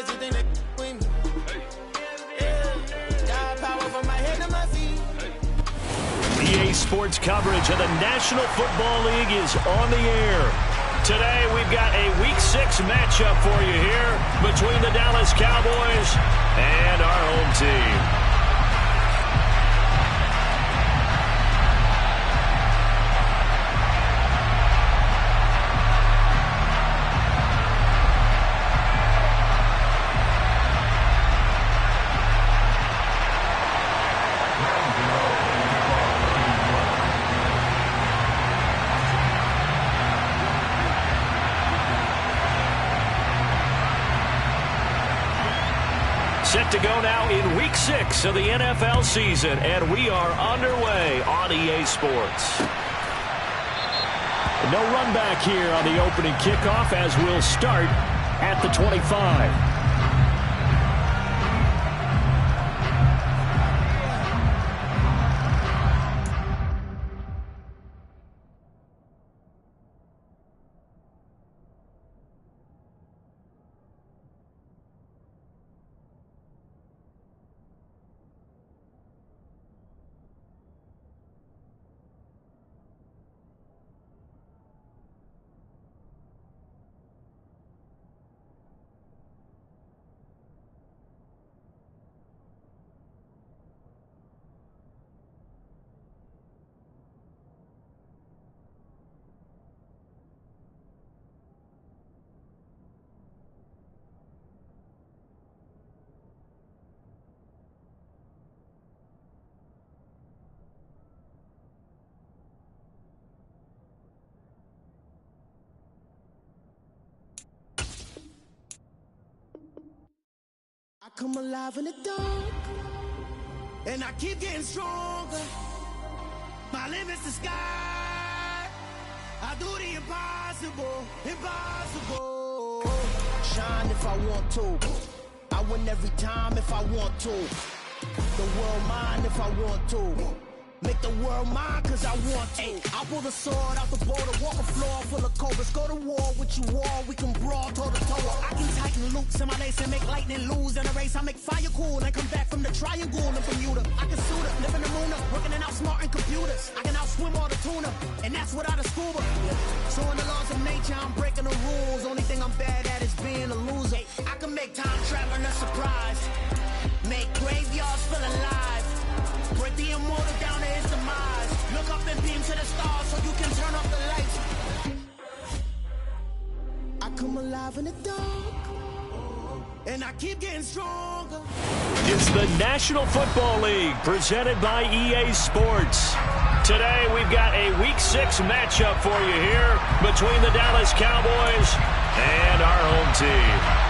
crazy thing that with me. Yeah. Got power from my head to my feet. EA Sports coverage of the National Football League is on the air. Today we've got a Week 6 matchup for you here between the Dallas Cowboys and our home team. Set to go now in Week 6 of the NFL season, and we are underway on EA Sports. No run back here on the opening kickoff as we'll start at the 25. I come alive in the dark, and I keep getting stronger. My limit's the sky. I do the impossible, impossible. Shine if I want to. I win every time if I want to. The world mine if I want to. Make the world mine cause I want to. I pull the sword out the border, walk a floor full of cobras. Go to war with you all, we can brawl toe to toe. I can tighten loops in my lace and make lightning lose in a race. I make fire cool and come back from the triangle in Bermuda. I can suit up, live in the moon up, working and outsmarting computers. I can outswim all the tuna, and that's without a scuba. So in the laws of nature, I'm breaking the rules. Only thing I'm bad at is being a loser. I can make time traveling a surprise, make graveyards feel alive. Break the immortal down to his demise. Look up and beam to the stars so you can turn off the lights. I come alive in the dark, and I keep getting stronger. It's the National Football League presented by EA Sports. Today we've got a Week 6 matchup for you here between the Dallas Cowboys and our home team.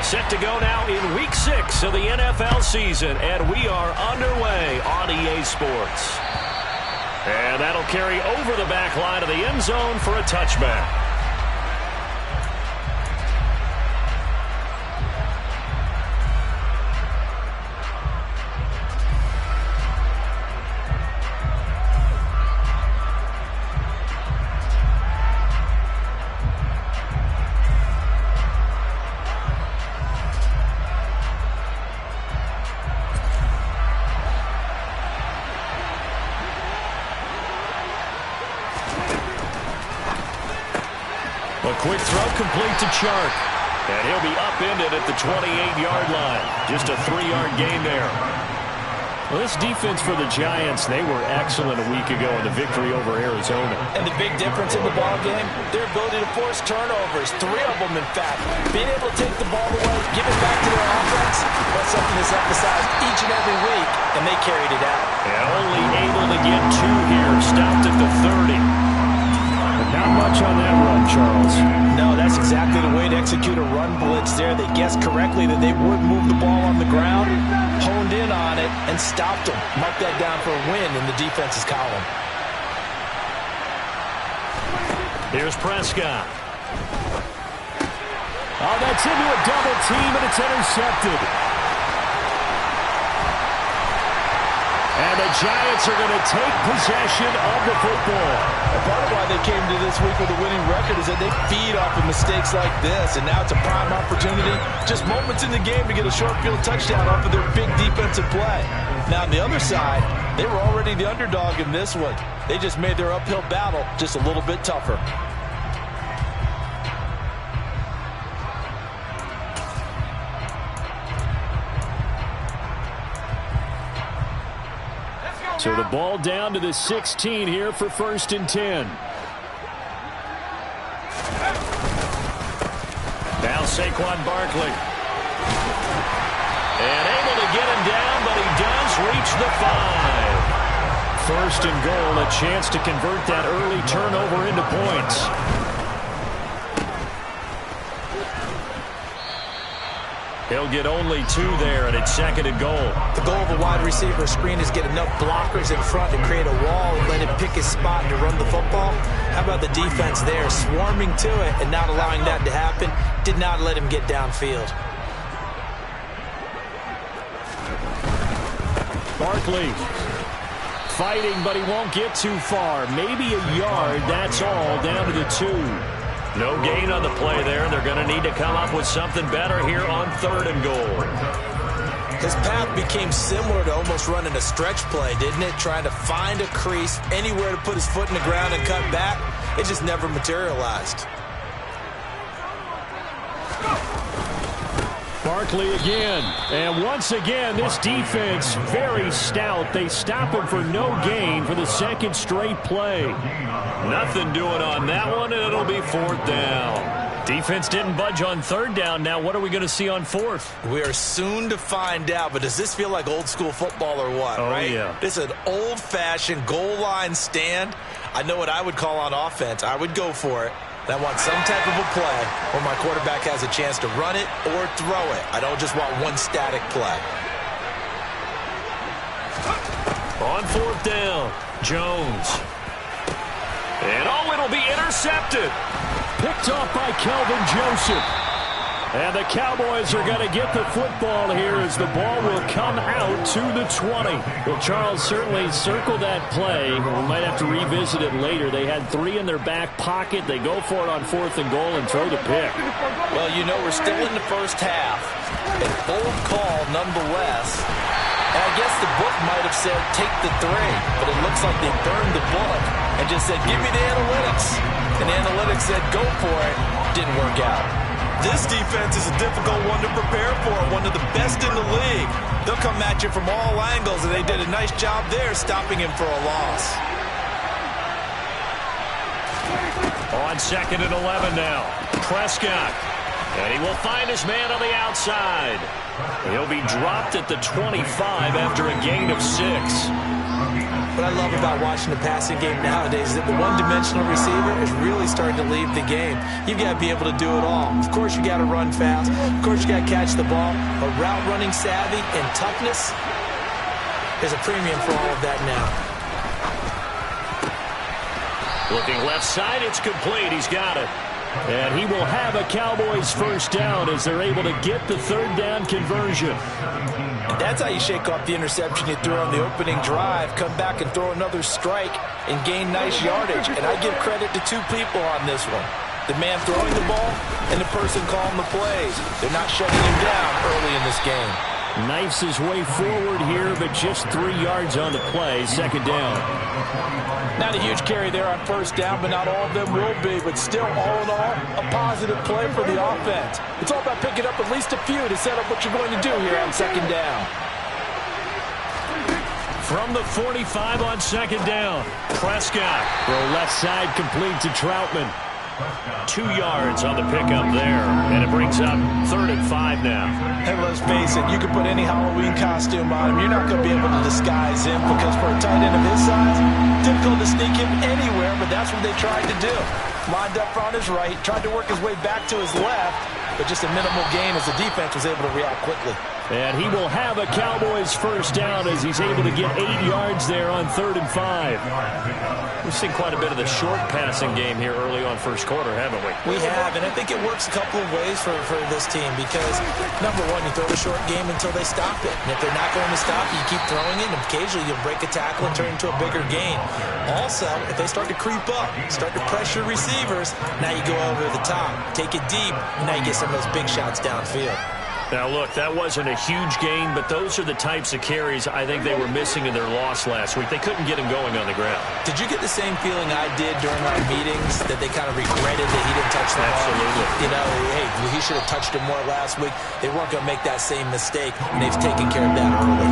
Set to go now in Week 6 of the NFL season, and we are underway on EA Sports. And that'll carry over the back line of the end zone for a touchback. A quick throw complete to Chark. And he'll be upended at the 28-yard line. Just a 3-yard gain there. Well, this defense for the Giants, they were excellent a week ago in the victory over Arizona. And the big difference in the ball game, their ability to force turnovers, 3 of them in fact. Being able to take the ball away, give it back to their offense, that's something that's emphasized each and every week, and they carried it out. And only able to get 2 here, stopped at the 30. Not much on that run, Charles. No, that's exactly the way to execute a run blitz there. They guessed correctly that they would move the ball on the ground, honed in on it, and stopped them. Mark that down for a win in the defense's column. Here's Prescott. Oh, that's into a double team, and it's intercepted. And the Giants are going to take possession of the football. And part of why they came to this week with a winning record is that they feed off of mistakes like this, and now it's a prime opportunity, just moments in the game to get a short field touchdown off of their big defensive play. Now, on the other side, they were already the underdog in this one. They just made their uphill battle just a little bit tougher. So the ball down to the 16 here for 1st and 10. Now Saquon Barkley. And able to get him down, but he does reach the 5. 1st and goal, a chance to convert that early turnover into points. He'll get only 2 there, and it's 2nd and goal. The goal of a wide receiver screen is get enough blockers in front to create a wall and let him pick his spot to run the football. How about the defense there, swarming to it and not allowing that to happen? Did not let him get downfield. Barkley fighting, but he won't get too far. Maybe a yard, that's all, down to the 2. No gain on the play there. They're going to need to come up with something better here on 3rd and goal. His path became similar to almost running a stretch play, didn't it? Trying to find a crease, anywhere to put his foot in the ground and cut back. It just never materialized. Barkley again. And once again, this defense very stout. They stop him for no gain for the 2nd straight play. Nothing doing on that one, and it'll be 4th down. Defense didn't budge on 3rd down. Now what are we going to see on 4th? We are soon to find out, but does this feel like old school football or what, right? Yeah. This is an old-fashioned goal line stand. I know what I would call on offense. I would go for it. I want some type of a play where my quarterback has a chance to run it or throw it. I don't just want one static play. On 4th down, Jones. And it'll be intercepted. Picked off by Kelvin Joseph. And the Cowboys are going to get the football here as the ball will come out to the 20. Well, Charles, certainly circle that play. We might have to revisit it later. They had 3 in their back pocket. They go for it on 4th and goal and throw the pick. Well, you know, we're still in the first half. An old call nonetheless. And I guess the book might have said take the 3, but it looks like they burned the book and just said give me the analytics. And the analytics said go for it. Didn't work out. This defense is a difficult one to prepare for, one of the best in the league. They'll come at you from all angles, and they did a nice job there stopping him for a loss. On 2nd and 11 now, Prescott. And he will find his man on the outside. He'll be dropped at the 25 after a gain of 6. What I love about watching the passing game nowadays is that the one-dimensional receiver is really starting to leave the game. You've got to be able to do it all. Of course, you got to run fast. Of course, you got to catch the ball. But route running savvy and toughness, there's a premium for all of that now. Looking left side, it's complete. He's got it. And he will have a Cowboys 1st down as they're able to get the 3rd down conversion. That's how you shake off the interception you threw on the opening drive, come back and throw another strike and gain nice yardage. And I give credit to 2 people on this one. The man throwing the ball and the person calling the plays. They're not shutting him down early in this game. Knifes his way forward here, but just 3 yards on the play. 2nd down. Not a huge carry there on 1st down, but not all of them will be. But still, all in all, a positive play for the offense. It's all about picking up at least a few to set up what you're going to do here on 2nd down. From the 45 on 2nd down, Prescott. Throw left side complete to Troutman. 2 yards on the pickup there, and it brings up 3rd and 5 now. And let's face it, you can put any Halloween costume on him. You're not going to be able to disguise him because for a tight end of his size, difficult to sneak him anywhere, but that's what they tried to do. Lined up on his right, tried to work his way back to his left, but just a minimal gain as the defense was able to react quickly. And he will have a Cowboys first down as he's able to get 8 yards there on 3rd and 5. We've seen quite a bit of the short passing game here early on first quarter, haven't we? We have, and I think it works a couple of ways for this team because, number one, you throw the short game until they stop it. And if they're not going to stop it, you keep throwing it, and occasionally you'll break a tackle and turn it into a bigger gain. Also, if they start to creep up, start to pressure receivers, now you go over the top, take it deep, and now you get some of those big shots downfield. Now, look, that wasn't a huge gain, but those are the types of carries I think they were missing in their loss last week. They couldn't get him going on the ground. Did you get the same feeling I did during our meetings, that they kind of regretted that he didn't touch the ball? Absolutely. You know, hey, he should have touched him more last week. They weren't going to make that same mistake, and they've taken care of that early.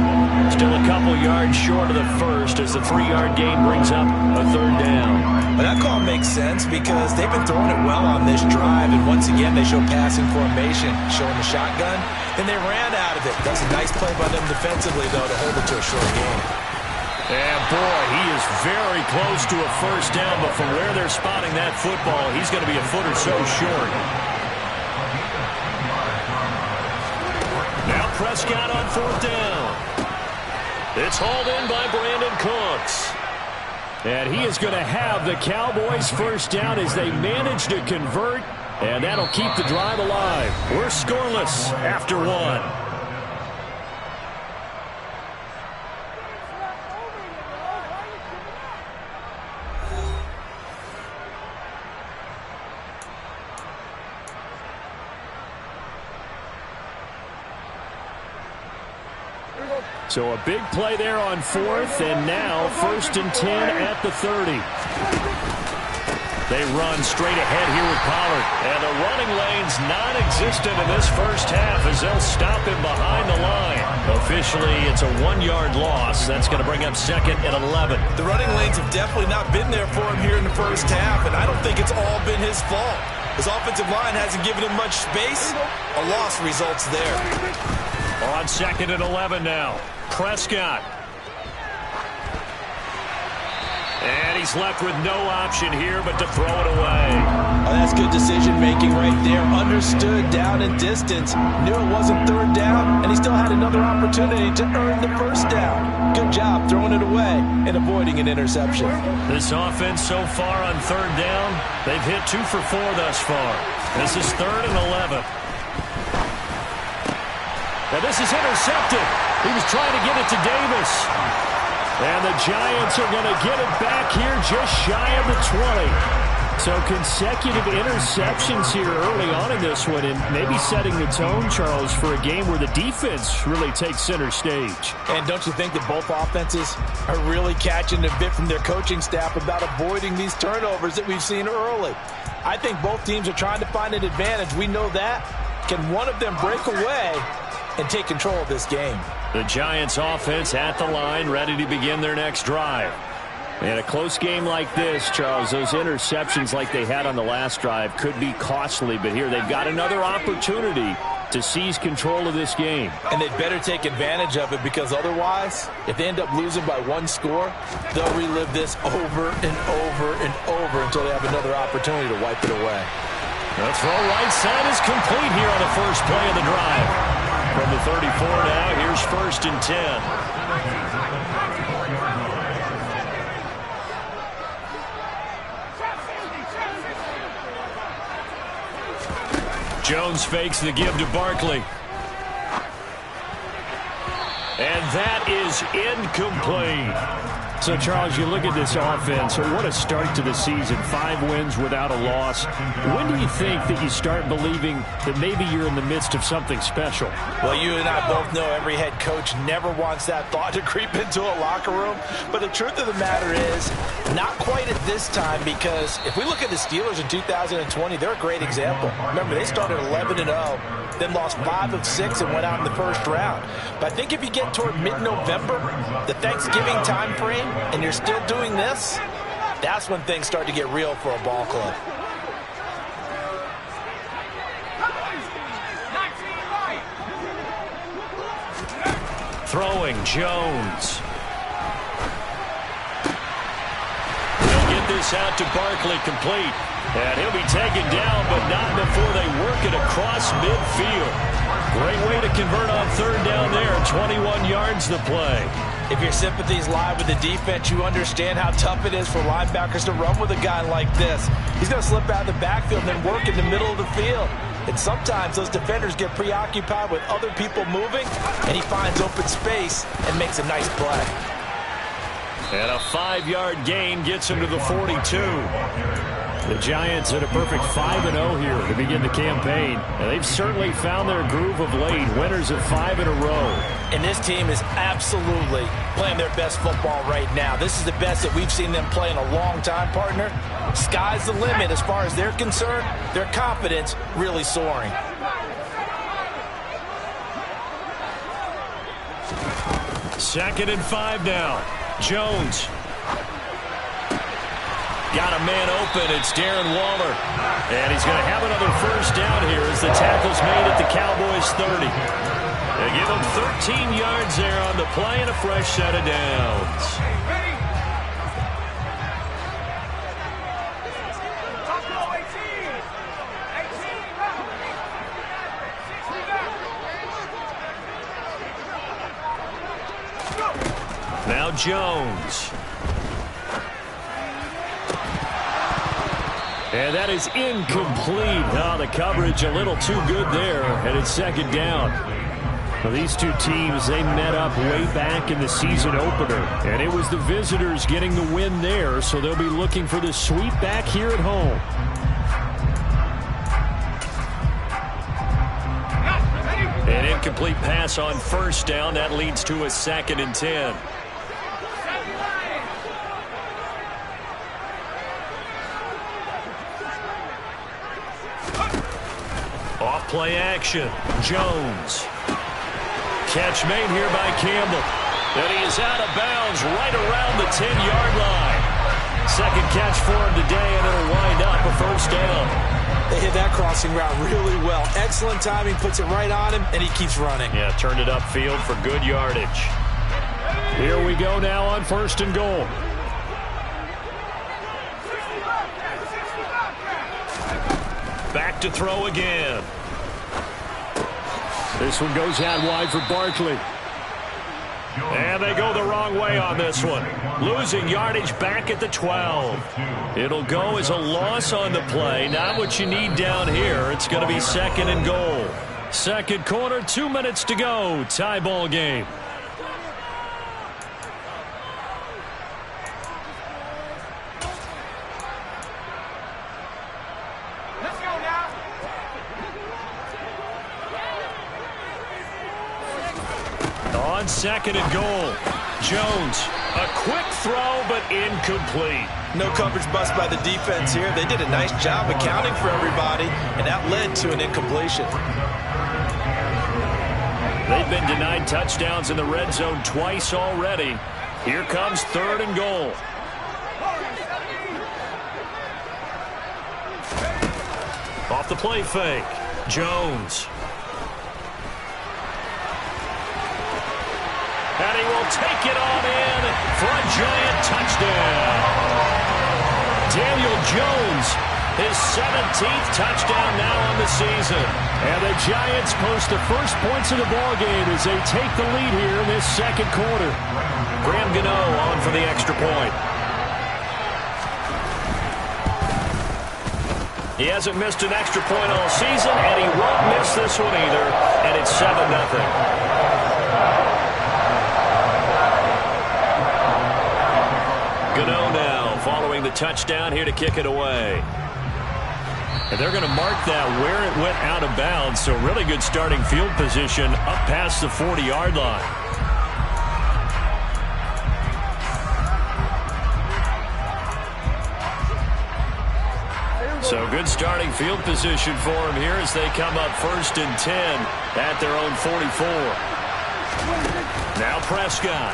Still a couple yards short of the first as the 3-yard gain brings up a 3rd down. But that call makes sense because they've been throwing it well on this drive, and once again they show passing formation, showing the shotgun, and they ran out of it. That's a nice play by them defensively, though, to hold it to a short game. And, boy, he is very close to a first down, but from where they're spotting that football, he's going to be a foot or so short. Now Prescott on 4th down. It's hauled in by Brandon Cooks. And he is going to have the Cowboys first down as they manage to convert, and that'll keep the drive alive. We're scoreless after 1. So a big play there on 4th, and now 1st and 10 at the 30. They run straight ahead here with Pollard. And the running lane's non-existent in this first half as they'll stop him behind the line. Officially, it's a 1-yard loss. That's going to bring up 2nd and 11. The running lanes have definitely not been there for him here in the first half, and I don't think it's all been his fault. His offensive line hasn't given him much space. A loss results there. On 2nd and 11 now. Prescott. And he's left with no option here but to throw it away. Oh, that's good decision-making right there. Understood down and distance. Knew it wasn't 3rd down, and he still had another opportunity to earn the first down. Good job throwing it away and avoiding an interception. This offense so far on 3rd down, they've hit 2 for 4 thus far. This is 3rd and 11. Now this is intercepted. He was trying to get it to Davis. And the Giants are going to get it back here just shy of the 20. So consecutive interceptions here early on in this one, and maybe setting the tone, Charles, for a game where the defense really takes center stage. And don't you think that both offenses are really catching a bit from their coaching staff about avoiding these turnovers that we've seen early? I think both teams are trying to find an advantage. We know that. Can one of them break away and take control of this game? The Giants offense at the line, ready to begin their next drive. And a close game like this, Charles, those interceptions like they had on the last drive could be costly, but here they've got another opportunity to seize control of this game. And they'd better take advantage of it, because otherwise, if they end up losing by 1 score, they'll relive this over and over and over until they have another opportunity to wipe it away. The throw right side is complete here on the first play of the drive. From the 34 now, here's 1st and 10. Jones fakes the give to Barkley. And that is incomplete. So, Charles, you look at this offense, what a start to the season. 5 wins without a loss. When do you think that you start believing that maybe you're in the midst of something special? Well, you and I both know every head coach never wants that thought to creep into a locker room. But the truth of the matter is, not quite at this time, because if we look at the Steelers in 2020, they're a great example. Remember, they started 11-0, then lost 5 of 6 and went out in the first round. But I think if you get toward mid-November, the Thanksgiving time frame, and you're still doing this, that's when things start to get real for a ball club. Throwing, Jones. They'll get this out to Barkley, complete. And he'll be taken down, but not before they work it across midfield. Great way to convert on third down there. 21 yards to play. If your sympathies lie with the defense, you understand how tough it is for linebackers to run with a guy like this. He's going to slip out of the backfield and then work in the middle of the field. And sometimes those defenders get preoccupied with other people moving, and he finds open space and makes a nice play. And a 5-yard gain gets him to the 42. The Giants at a perfect 5-0 here to begin the campaign. And they've certainly found their groove of late. Winners of 5 in a row. And this team is absolutely playing their best football right now. This is the best that we've seen them play in a long time, partner. Sky's the limit as far as they're concerned. Their confidence really soaring. Second and 5 now. Jones. Got a man open. It's Darren Waller. And he's going to have another first down here as the tackle's made at the Cowboys' 30. They give him 13 yards there on the play and a fresh set of downs. Now Jones. And that is incomplete. Oh, the coverage a little too good there, and it's second down. Well, these two teams, they met up way back in the season opener, and it was the visitors getting the win there, so they'll be looking for the sweep back here at home. An incomplete pass on first down. That leads to a 2nd and 10. Off-play action. Jones. Catch made here by Campbell. And he is out of bounds right around the 10-yard line. Second catch for him today, and it'll wind up a first down. They hit that crossing route really well. Excellent timing, puts it right on him, and he keeps running. Yeah, turned it upfield for good yardage. Here we go now on 1st and goal. Back to throw again. This one goes out wide for Barkley. And they go the wrong way on this one. Losing yardage back at the 12. It'll go as a loss on the play. Not what you need down here. It's going to be 2nd and goal. Second quarter, 2 minutes to go. Tie ball game. On 2nd and goal. Jones, a quick throw, but incomplete. No coverage bust by the defense here. They did a nice job accounting for everybody, and that led to an incompletion. They've been denied touchdowns in the red zone twice already. Here comes 3rd and goal. Off the play fake. Jones. And he will take it on in for a giant touchdown. Daniel Jones, his 17th touchdown now on the season. And the Giants post the first points of the ballgame as they take the lead here in this second quarter. Graham Gano on for the extra point. He hasn't missed an extra point all season, and he won't miss this one either. And it's 7-0. Gano now following the touchdown here to kick it away. And they're going to mark that where it went out of bounds. So really good starting field position up past the 40-yard line. So good starting field position for him here as they come up 1st and 10 at their own 44. Now Prescott.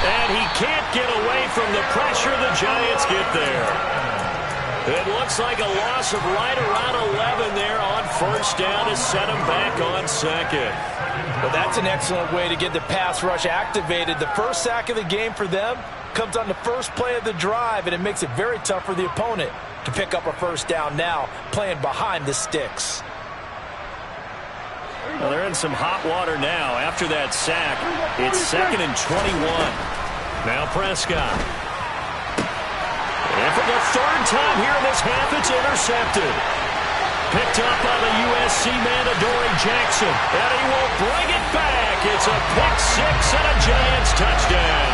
And he can't get away from the pressure. The Giants get there. It looks like a loss of right around 11 there on first down to set him back on second. Well, that's an excellent way to get the pass rush activated. The first sack of the game for them comes on the first play of the drive, and it makes it very tough for the opponent to pick up a first down now, playing behind the sticks. Well, they're in some hot water now. After that sack, it's 2nd and 21. Now Prescott. And for the third time here in this half, it's intercepted. Picked up by the USC man, Adoree Jackson. And he will bring it back. It's a pick six and a Giants touchdown.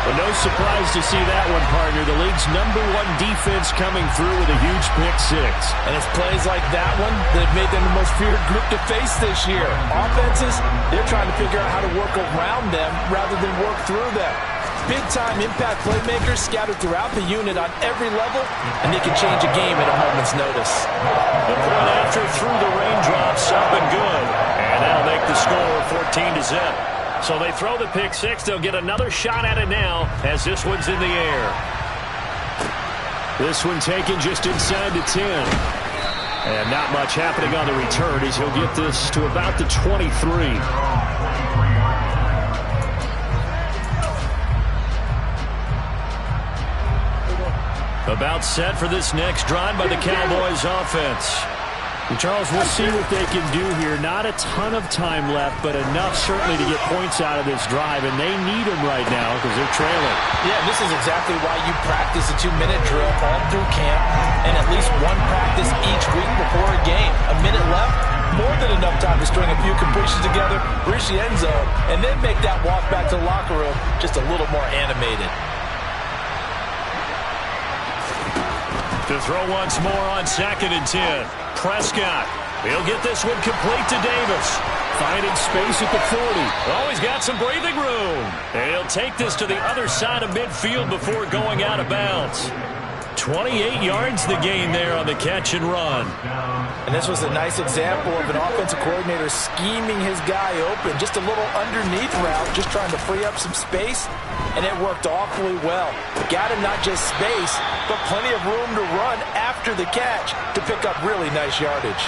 Well, no surprise to see that one, partner. The league's #1 defense coming through with a huge pick six. And it's plays like that one that have made them the most feared group to face this year. Offenses, they're trying to figure out how to work around them rather than work through them. Big-time impact playmakers scattered throughout the unit on every level, and they can change a game at a moment's notice. The point after through the raindrops, up and good. And that'll make the score 14-0. So they throw the pick six. They'll get another shot at it now as this one's in the air. This one taken just inside the 10. And not much happening on the return as he'll get this to about the 23. About set for this next drive by the Cowboys offense. And Charles, we'll see what they can do here. Not a ton of time left, but enough certainly to get points out of this drive, and they need them right now because they're trailing. Yeah, this is exactly why you practice a 2-minute drill all through camp and at least one practice each week before a game. A minute left, more than enough time to string a few completions together, reach the end zone, and then make that walk back to the locker room just a little more animated. To throw once more on 2nd and 10. Prescott. He'll get this one complete to Davis. Finding space at the 40. Oh, he's got some breathing room. And he'll take this to the other side of midfield before going out of bounds. 28 yards the gain there on the catch and run. And this was a nice example of an offensive coordinator scheming his guy open. Just a little underneath route, just trying to free up some space. And it worked awfully well. Got him not just space, but plenty of room to run after the catch to pick up really nice yardage.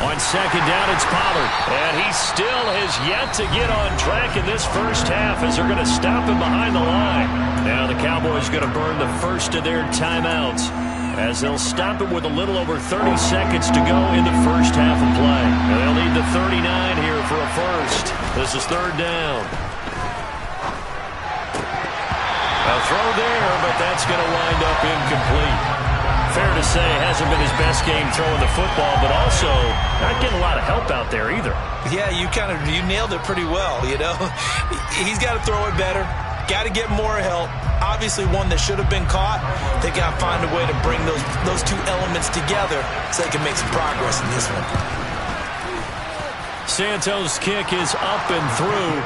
On 2nd down, it's Pollard. And he still has yet to get on track in this first half as they're going to stop him behind the line. Now the Cowboys going to burn the first of their timeouts as they'll stop him with a little over 30 seconds to go in the first half of play. And they'll need the 39 here for a first. This is 3rd down. A throw there, but that's going to wind up incomplete. Fair to say, hasn't been his best game throwing the football, but also not getting a lot of help out there either. Yeah, you nailed it pretty well, you know. He's got to throw it better. Got to get more help. Obviously one that should have been caught. They got to find a way to bring those two elements together so they can make some progress in this one. Santos' kick is up and through.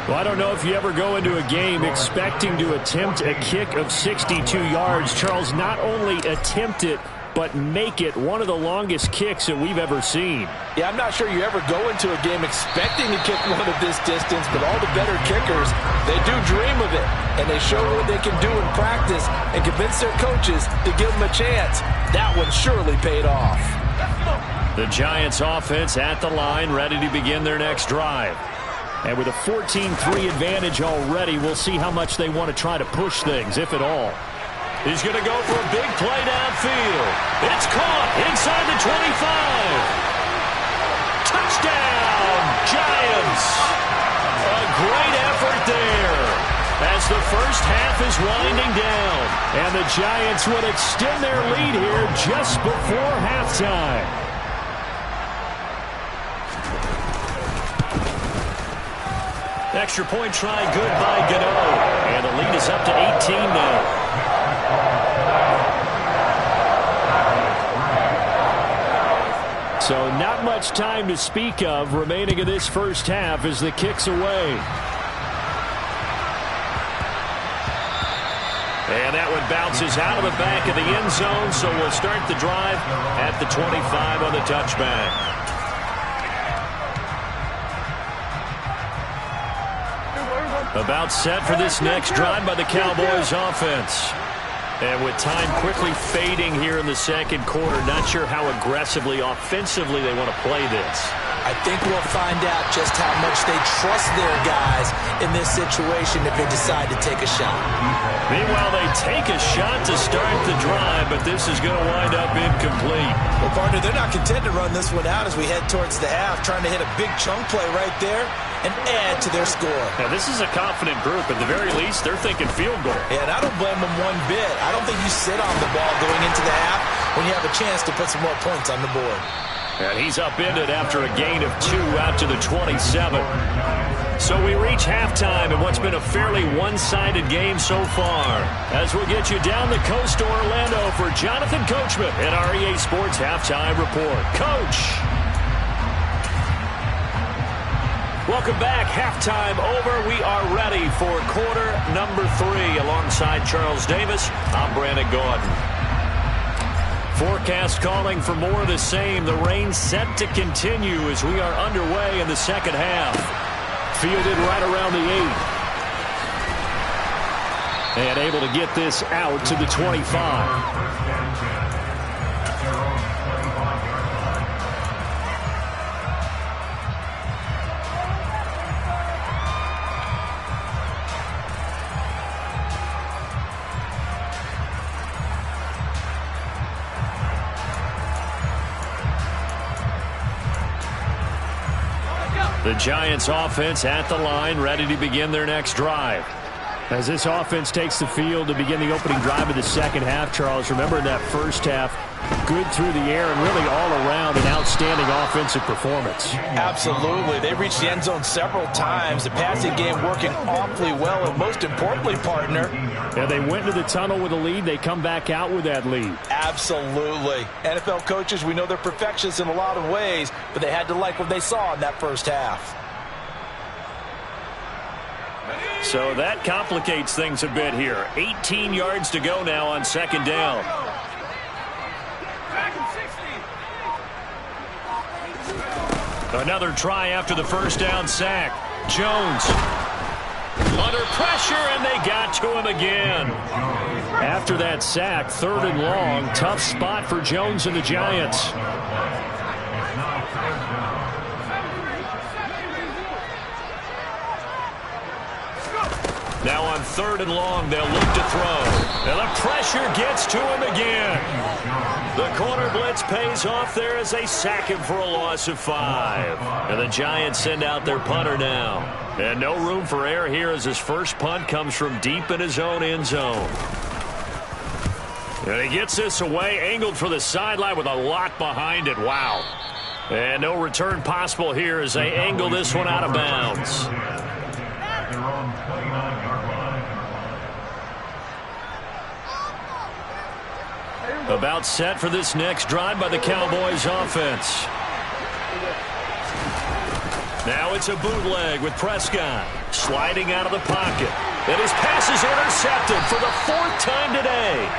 Well, I don't know if you ever go into a game expecting to attempt a kick of 62 yards. Charles, not only attempt it, but make it one of the longest kicks that we've ever seen. Yeah, I'm not sure you ever go into a game expecting to kick one of this distance, but all the better kickers, they do dream of it, and they show what they can do in practice and convince their coaches to give them a chance. That one surely paid off. The Giants offense at the line, ready to begin their next drive. And with a 14-3 advantage already, we'll see how much they want to try to push things, if at all. He's going to go for a big play downfield. It's caught inside the 25. Touchdown, Giants. A great effort there as the first half is winding down. And the Giants will extend their lead here just before halftime. Extra point try good by Gano. And the lead is up to 18 now. So not much time to speak of remaining in this first half as the kick's away. And that one bounces out of the back of the end zone, so we'll start the drive at the 25 on the touchback. About set for this next drive by the Cowboys offense. And with time quickly fading here in the second quarter, not sure how aggressively, offensively they want to play this. I think we'll find out just how much they trust their guys in this situation if they decide to take a shot. Meanwhile, they take a shot to start the drive, but this is going to wind up incomplete. Well, partner, they're not content to run this one out as we head towards the half, trying to hit a big chunk play right there and add to their score. Now, this is a confident group. At the very least, they're thinking field goal. Yeah, and I don't blame them one bit. I don't think you sit on the ball going into the half when you have a chance to put some more points on the board. And he's upended after a gain of 2 out to the 27. So we reach halftime in what's been a fairly one-sided game so far. As we'll get you down the coast to Orlando for Jonathan Coachman at our EA Sports Halftime Report. Coach! Welcome back. Halftime over. We are ready for quarter number 3. Alongside Charles Davis, I'm Brandon Gordon. Forecast calling for more of the same. The rain set to continue as we are underway in the second half. Fielded right around the 8. And able to get this out to the 25. The Giants offense at the line, ready to begin their next drive. As this offense takes the field to begin the opening drive of the second half, Charles, remember in that first half, good through the air and really all around an outstanding offensive performance. Absolutely. They reached the end zone several times. The passing game working awfully well, and most importantly, partner. Yeah, they went to the tunnel with a lead. They come back out with that lead. Absolutely. NFL coaches, we know they're perfectionists in a lot of ways, but they had to like what they saw in that first half. So that complicates things a bit here. 18 yards to go now on second down. Another try after the first down sack. Jones under pressure, and they got to him again. After that sack, 3rd and long, tough spot for Jones and the Giants. Now on 3rd and long, they'll look to throw. And the pressure gets to him again. The corner blitz pays off there as they sack him for a loss of 5. And the Giants send out their punter now. And no room for error here as his first punt comes from deep in his own end zone. And he gets this away, angled for the sideline with a lot behind it. Wow. And no return possible here as they angle this one out of bounds. About set for this next drive by the Cowboys offense. Now it's a bootleg with Prescott sliding out of the pocket. And his pass is intercepted for the 4th time today.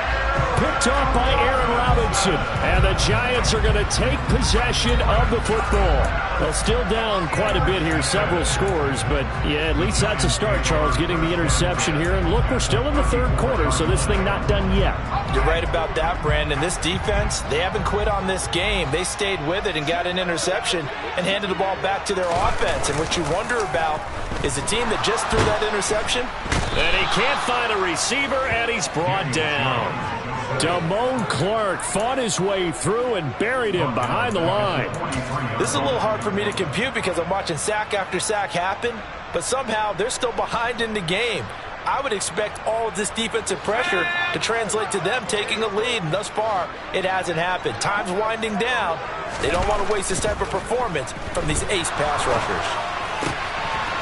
Picked off by Aaron Robinson. And the Giants are going to take possession of the football. Well, still down quite a bit here, several scores. But, yeah, at least that's a start, Charles, getting the interception here. And look, we're still in the 3rd quarter, so this thing not done yet. You're right about that, Brandon. This defense, they haven't quit on this game. They stayed with it and got an interception and handed the ball back to their offense. And what you wonder about is the team that just threw that interception. And he can't find a receiver, and he's brought down. Damone Clark fought his way through and buried him behind the line. This is a little hard for me to compute because I'm watching sack after sack happen, but somehow they're still behind in the game. I would expect all of this defensive pressure to translate to them taking a lead, and thus far, it hasn't happened. Time's winding down. They don't want to waste this type of performance from these ace pass rushers.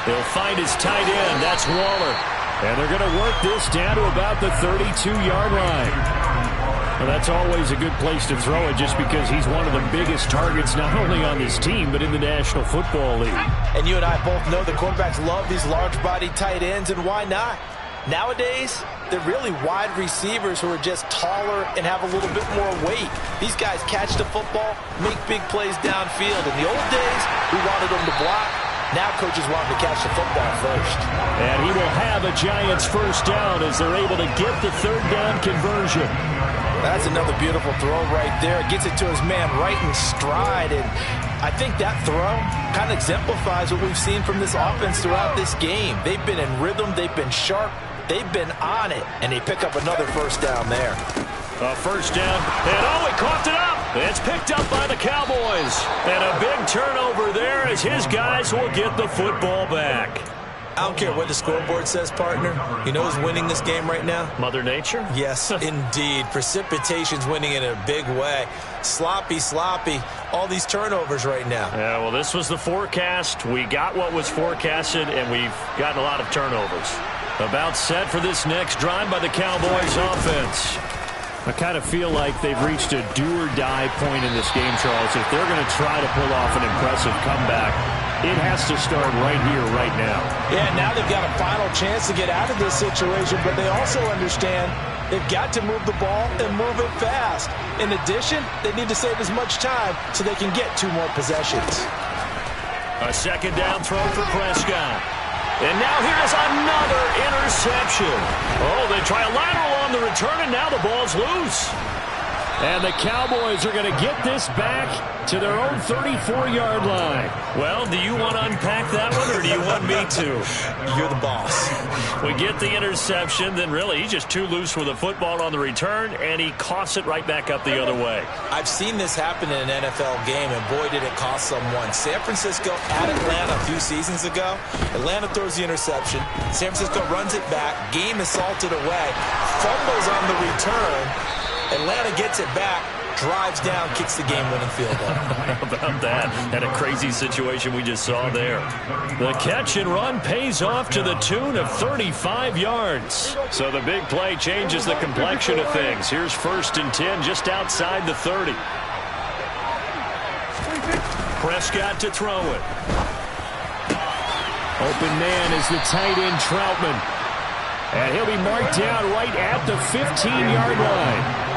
He'll find his tight end. That's Waller. And they're going to work this down to about the 32-yard line. Well, that's always a good place to throw it just because he's one of the biggest targets not only on this team but in the National Football League. And you and I both know the quarterbacks love these large-bodied tight ends, and why not? Nowadays, they're really wide receivers who are just taller and have a little bit more weight. These guys catch the football, make big plays downfield. In the old days, we wanted them to block. Now coaches want him to catch the football first. And he will have a Giants first down as they're able to get the third down conversion. That's another beautiful throw right there. Gets it to his man right in stride. And I think that throw kind of exemplifies what we've seen from this offense throughout this game. They've been in rhythm. They've been sharp. They've been on it. And they pick up another first down there. A first down. And he coughed it up. It's picked up by the Cowboys. And a big turnover there as his guys will get the football back. I don't care what the scoreboard says, partner. You know who's winning this game right now? Mother Nature? Yes, indeed. Precipitation's winning in a big way. Sloppy. All these turnovers right now. Yeah, well, this was the forecast. We got what was forecasted, and we've gotten a lot of turnovers. About set for this next drive by the Cowboys offense. I kind of feel like they've reached a do-or-die point in this game, Charles. If they're going to try to pull off an impressive comeback, it has to start right here, right now. Yeah, now they've got a final chance to get out of this situation, but they also understand they've got to move the ball and move it fast. In addition, they need to save as much time so they can get 2 more possessions. A second down throw for Prescott. And now here's another interception. Oh, they try a lateral on the return, and now the ball's loose. And the Cowboys are going to get this back to their own 34-yard line. Well, do you want to unpack that one, or do you want me to? You're the boss. We get the interception, then really he's just too loose with the football on the return, and he coughs it right back up the other way. I've seen this happen in an NFL game, and boy, did it cost someone. San Francisco at Atlanta a few seasons ago. Atlanta throws the interception. San Francisco runs it back. Game is salted away. Fumbles on the return. Atlanta gets it back, drives down, kicks the game-winning field goal. How about that? And a crazy situation we just saw there. The catch and run pays off to the tune of 35 yards. So the big play changes the complexion of things. Here's 1st and 10 just outside the 30. Prescott to throw it. Open man is the tight end Troutman. And he'll be marked down right at the 15-yard line.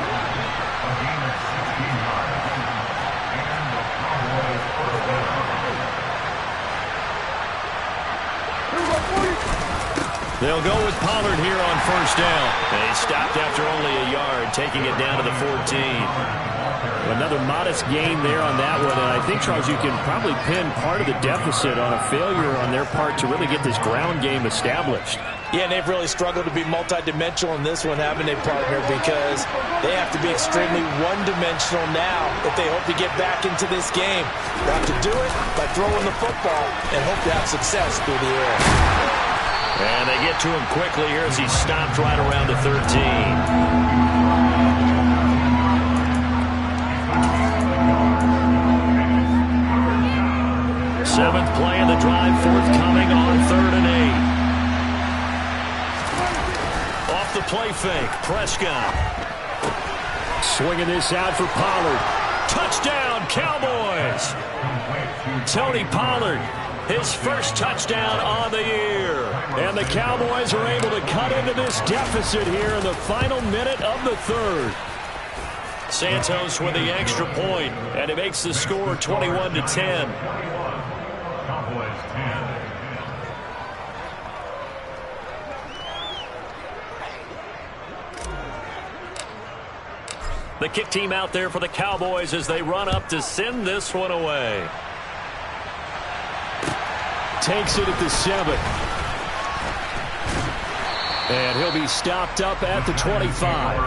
They'll go with Pollard here on 1st down. They stopped after only a yard, taking it down to the 14. Another modest gain there on that one, and I think, Charles, you can probably pin part of the deficit on a failure on their part to really get this ground game established. Yeah, and they've really struggled to be multidimensional in this one, haven't they, partner? Because they have to be extremely one-dimensional now if they hope to get back into this game. They have to do it by throwing the football and hope to have success through the air. And they get to him quickly here as he stopped right around the 13. Seventh play of the drive forthcoming on 3rd and 8. Off the play fake, Prescott. Swinging this out for Pollard. Touchdown, Cowboys! Tony Pollard, his first touchdown on the year. And the Cowboys are able to cut into this deficit here in the final minute of the 3rd. Santos with the extra point, and it makes the score 21-10. The kick team out there for the Cowboys as they run up to send this one away. Takes it at the 7. And he'll be stopped up at the 25.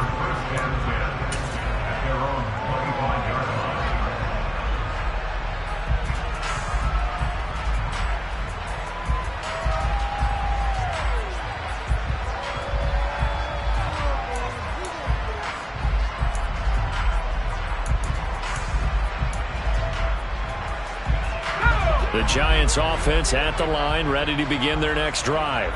The Giants offense at the line, ready to begin their next drive.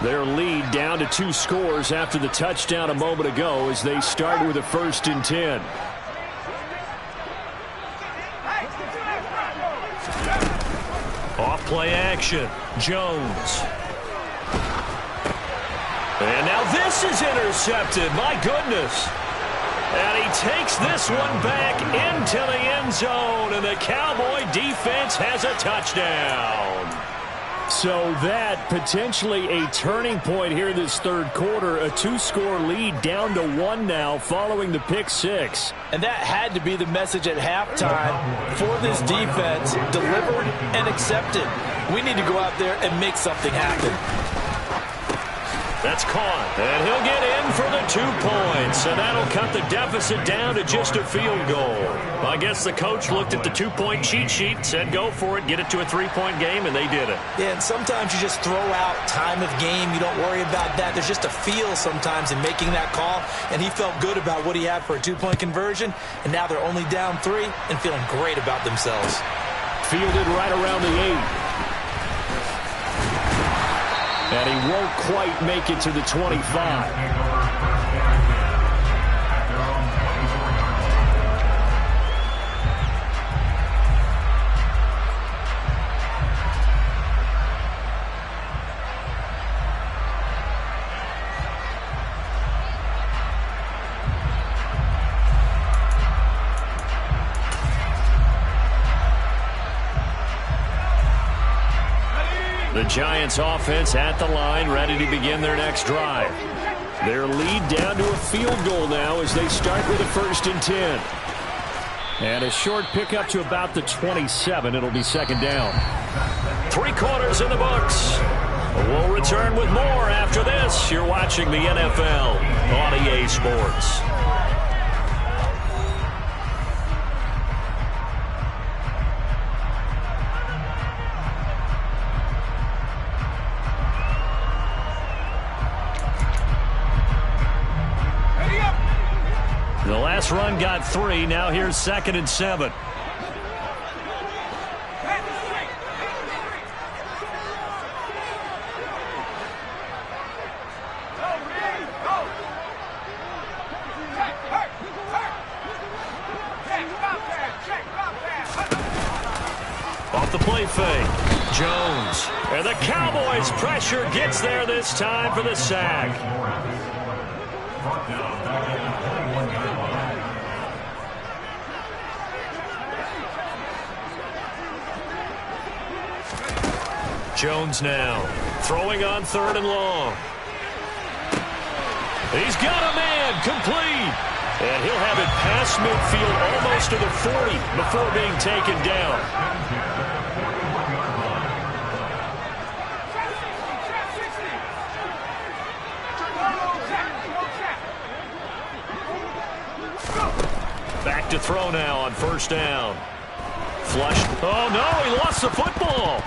Their lead down to 2 scores after the touchdown a moment ago as they start with a 1st and 10. Off play action, Jones. And now this is intercepted, my goodness. And he takes this one back into the end zone, and the Cowboy defense has a touchdown. So that potentially a turning point here in this third quarter. A 2-score lead down to 1 now following the pick six. And that had to be the message at halftime for this defense. Delivered and accepted. We need to go out there and make something happen. That's caught, and he'll get in for the 2 points, and that'll cut the deficit down to just a field goal. I guess the coach looked at the 2-point cheat sheet, said go for it, get it to a 3-point game, and they did it. Yeah, and sometimes you just throw out time of game. You don't worry about that. There's just a feel sometimes in making that call, and he felt good about what he had for a 2-point conversion, and now they're only down 3 and feeling great about themselves. Fielded right around the 8. And he won't quite make it to the 25. The Giants offense at the line, ready to begin their next drive. Their lead down to a field goal now as they start with a 1st and 10. And a short pickup to about the 27. It'll be 2nd down. 3 quarters in the books. We'll return with more after this. You're watching the NFL on EA Sports. The last run got 3. Now here's 2nd and 7. Off the play fake. Jones. And the Cowboys' pressure gets there this time for the sack. Jones now throwing on 3rd and long. He's got a man complete. And he'll have it past midfield almost to the 40 before being taken down. Back to throw now on 1st down. Flushed. Oh, no, he lost the football.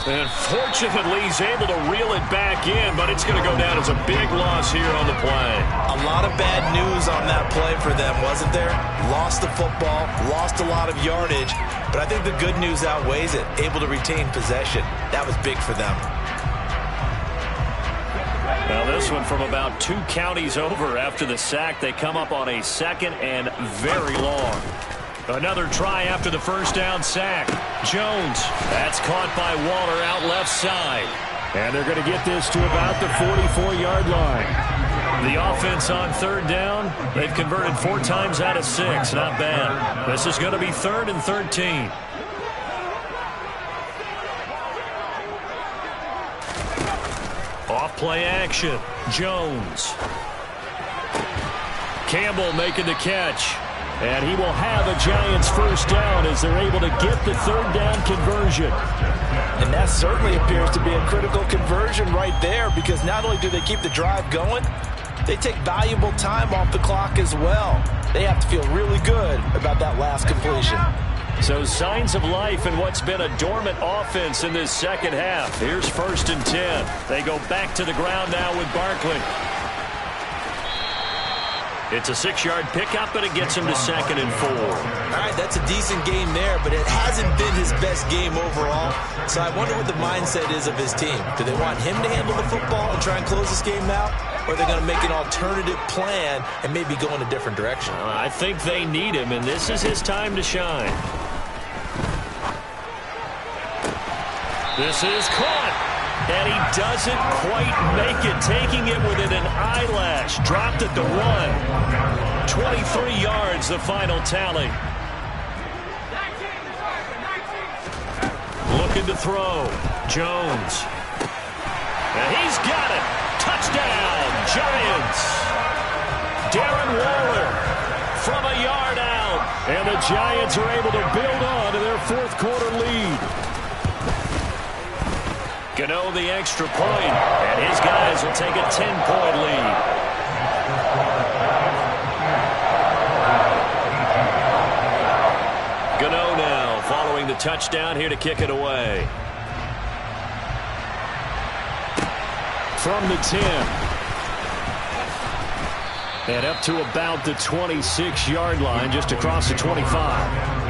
And fortunately, he's able to reel it back in, but it's going to go down as a big loss here on the play. A lot of bad news on that play for them, wasn't there? Lost the football, lost a lot of yardage, but I think the good news outweighs it. Able to retain possession. That was big for them. Well, this one from about 2 counties over after the sack. They come up on a 2nd and very long. Another try after the 1st down sack. Jones. That's caught by Waller out left side. And they're going to get this to about the 44-yard line. The offense on 3rd down, they've converted 4 times out of 6. Not bad. This is going to be 3rd and 13. Off play action. Jones. Campbell making the catch. And he will have a Giants 1st down as they're able to get the 3rd down conversion. And that certainly appears to be a critical conversion right there, because not only do they keep the drive going, they take valuable time off the clock as well. They have to feel really good about that last completion. So signs of life in what's been a dormant offense in this 2nd half. Here's 1st and 10. They go back to the ground now with Barkley. It's a 6-yard pickup, and it gets him to 2nd and 4. All right, that's a decent game there, but it hasn't been his best game overall. So I wonder what the mindset is of his team. Do they want him to handle the football and try and close this game out? Or are they going to make an alternative plan and maybe go in a different direction? I think they need him, and this is his time to shine. This is caught. And he doesn't quite make it, taking it within an eyelash. Dropped at the 1. 23 yards, the final tally. Looking to throw. Jones. And he's got it. Touchdown, Giants. Darren Waller from a yard out. And the Giants are able to build on to their fourth quarter lead. Gano the extra point, and his guys will take a 10-point lead. Gano now following the touchdown here to kick it away. From the 10. And up to about the 26-yard line, just across the 25.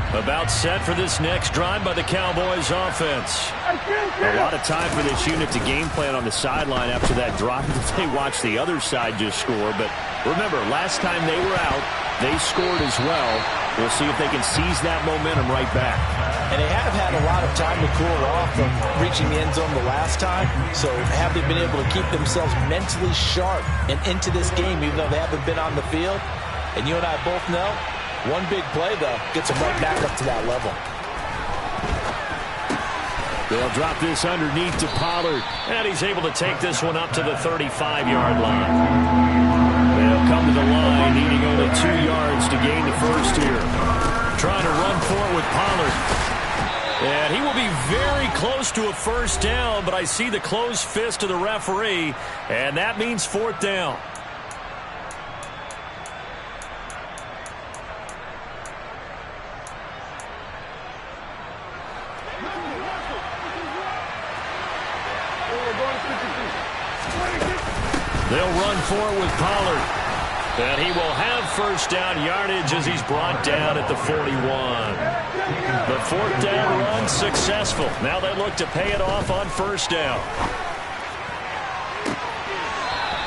About set for this next drive by the Cowboys offense. A lot of time for this unit to game plan on the sideline after that drive that they watched the other side just score. But remember, last time they were out, they scored as well. We'll see if they can seize that momentum right back. And they have had a lot of time to cool off from reaching the end zone the last time. So have they been able to keep themselves mentally sharp and into this game even though they haven't been on the field? And you and I both know, one big play, though, gets them right back up to that level. They'll drop this underneath to Pollard, and he's able to take this one up to the 35-yard line. They'll come to the line, needing only 2 yards to gain the first here. Trying to run for it with Pollard. And he will be very close to a first down, but I see the closed fist of the referee, and that means fourth down. They'll run for it with Pollard. And he will have first down yardage as he's brought down at the 41. The fourth down run successful. Now they look to pay it off on first down.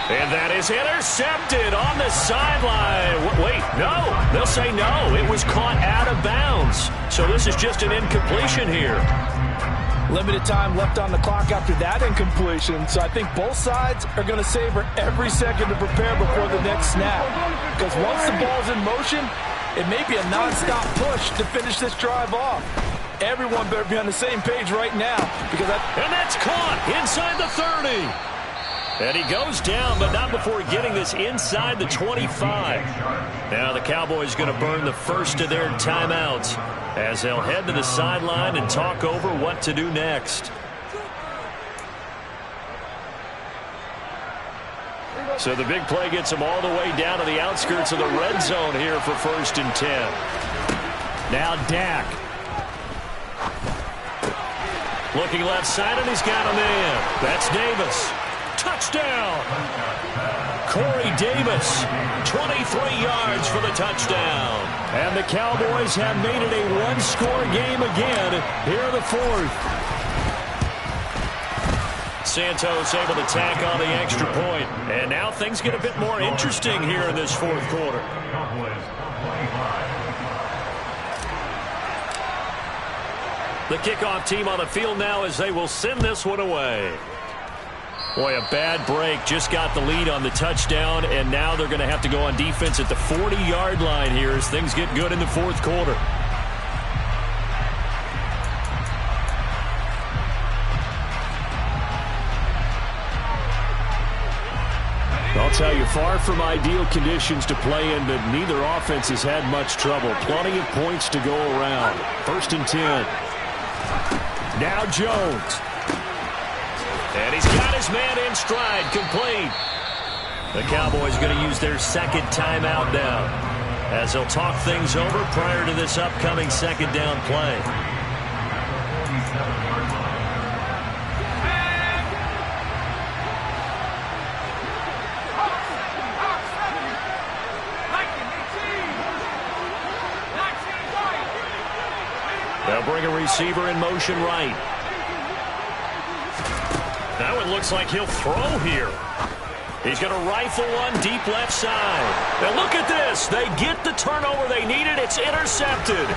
And that is intercepted on the sideline. Wait, no. They'll say no. It was caught out of bounds. So this is just an incompletion here. Limited time left on the clock after that incompletion, so I think both sides are going to savor every second to prepare before the next snap. Because once the ball's in motion, it may be a non-stop push to finish this drive off. Everyone better be on the same page right now. And that's caught inside the 30. And he goes down, but not before getting this inside the 25. Now the Cowboys going to burn the first of their timeouts as they'll head to the sideline and talk over what to do next. So the big play gets them all the way down to the outskirts of the red zone here for 1st and 10. Now Dak. Looking left side, and he's got a man. That's Davis. Touchdown! Corey Davis, 23 yards for the touchdown. And the Cowboys have made it a one-score game again here in the fourth. Santos able to tack on the extra point. And now things get a bit more interesting here in this fourth quarter. The kickoff team on the field now as they will send this one away. Boy, a bad break. Just got the lead on the touchdown, and now they're going to have to go on defense at the 40-yard line here as things get good in the fourth quarter. I'll tell you, far from ideal conditions to play in, but neither offense has had much trouble. Plenty of points to go around. 1st and 10. Now Jones. And he's got his man in stride, complete. The Cowboys going to use their second timeout now as they'll talk things over prior to this upcoming second down play. They'll They'll bring a receiver in motion right. Now it looks like he'll throw here. He's going to rifle one deep left side. And look at this. They get the turnover they needed. It's intercepted.